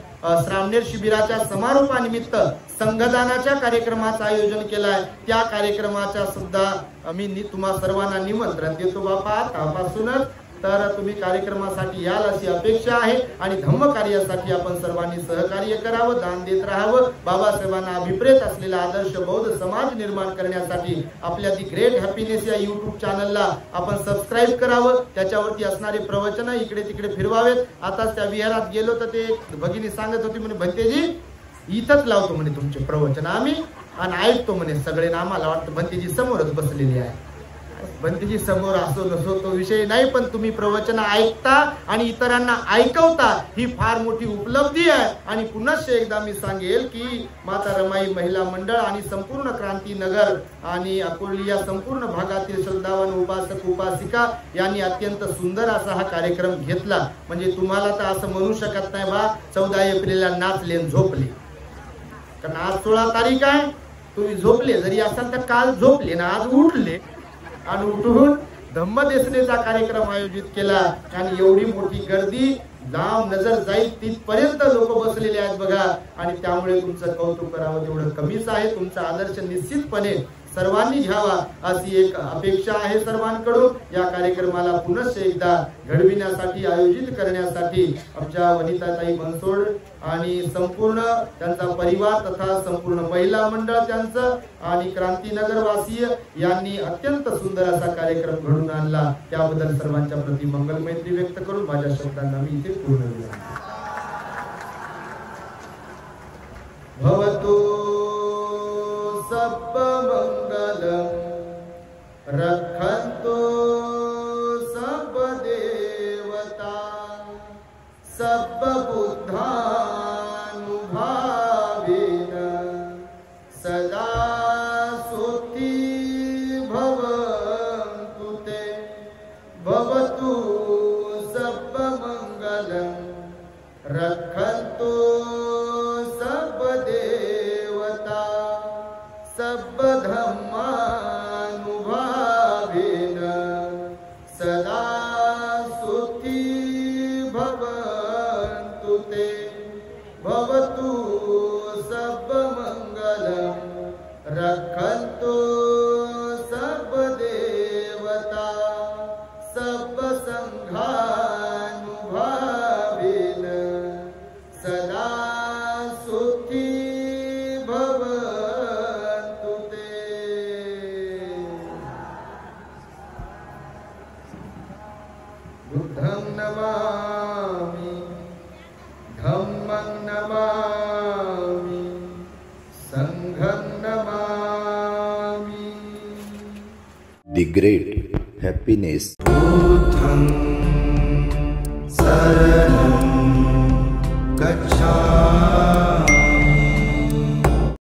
श्रावणेर शिबिराच्या समारोपानिमित्त संघदानाच्या कार्यक्रमाचं आयोजन केलं आहे. त्या कार्यक्रमाच्या सुद्धा मी तुम्हा सर्वांना निमंत्रण देतो बापा आतापासूनच. तर तुम्ही कार्यक्रमासाठी याल अशी अपेक्षा आहे. आणि धम्म कार्यासाठी आपण सर्वांनी सहकार्य करावं, दान देत राहावं. बाबासाहेबांना अभिप्रेत असलेला आदर्श बौद्ध समाज निर्माण करण्यासाठी आपल्या दी ग्रेट हॅपीनेस या YouTube चॅनलला आपण सबस्क्राईब करावं. त्याच्यावरती असणारे प्रवचन इकडे तिकडे फिरवावेत. आताच त्या विहारात गेलो तर ते भगिनी सांगत होती म्हणे, भंतेजी इथंच लावतो म्हणे तुमचे प्रवचन आम्ही आणि ऐकतो म्हणे सगळे. आम्हाला वाटतं भंतेजी समोरच बसलेली आहे. भंतेजी समोर असो नसो तो विषय नाही, पण तुम्ही प्रवचन ऐकता आणि इतरांना ऐकवता ही फार मोठी उपलब्धी आहे. आणि पुन्हा एकदा मी सांगेल की माता रमाई महिला मंडळ आणि संपूर्ण क्रांतीनगर आणि अकोली या संपूर्ण भागातील श्रद्धावान उपासक उपासिका यांनी अत्यंत सुंदर असा हा कार्यक्रम घेतला. म्हणजे तुम्हाला तर असं म्हणू शकत नाही बा 14 एप्रिलला नाचले झोपले, कारण आज 16 तारीख आहे. तुम्ही झोपले जरी असाल तर काल झोपले ना, आज उठले आणि उठून धम्मदेसनेचा कार्यक्रम आयोजित केला. आणि एवढी मोठी गर्दी, लांब नजर जाईल तिथपर्यंत लोक बसलेले आहेत बघा. आणि त्यामुळे तुमचं कौतुक करावं तेवढं कमीच आहे. तुमचा आदर्श निश्चितपणे सर्वांनी घ्यावा अशी एक अपेक्षा आहे सर्वांकडून. या कार्यक्रमाला पुन्हा एकदा घडविण्यासाठी, आयोजित करण्यासाठी आमच्या वनिताताई बनसोड आणि संपूर्ण त्यांचा परिवार तथा संपूर्ण महिला मंडळ त्यांचं आणि क्रांतीनगर वासीय यांनी अत्यंत सुंदर असा कार्यक्रम घडून आणला. त्याबद्दल सर्वांच्या प्रति मंगल मैत्री व्यक्त करून माझ्या शब्दांना मी इथे पूर्ण केला. भवतु सब मंगलम रखन्तु सब देवता सब बुद्धानुभावेन सदा सुखी भवन्तु ते. भवतु सब मंगलम रखन्तु सब देवता सब धम्मानुभावेन सदा सुखी भवन्तु ते. भवतु सब मंगलम रखन्तु सब देवता सब संघानुभावेन सदा सुखी भवन्तु ते. बुद्धं नमामि, धम्मं नमामि, संघं नमामि. The great happiness. बुद्धं शरणं गच्छामि.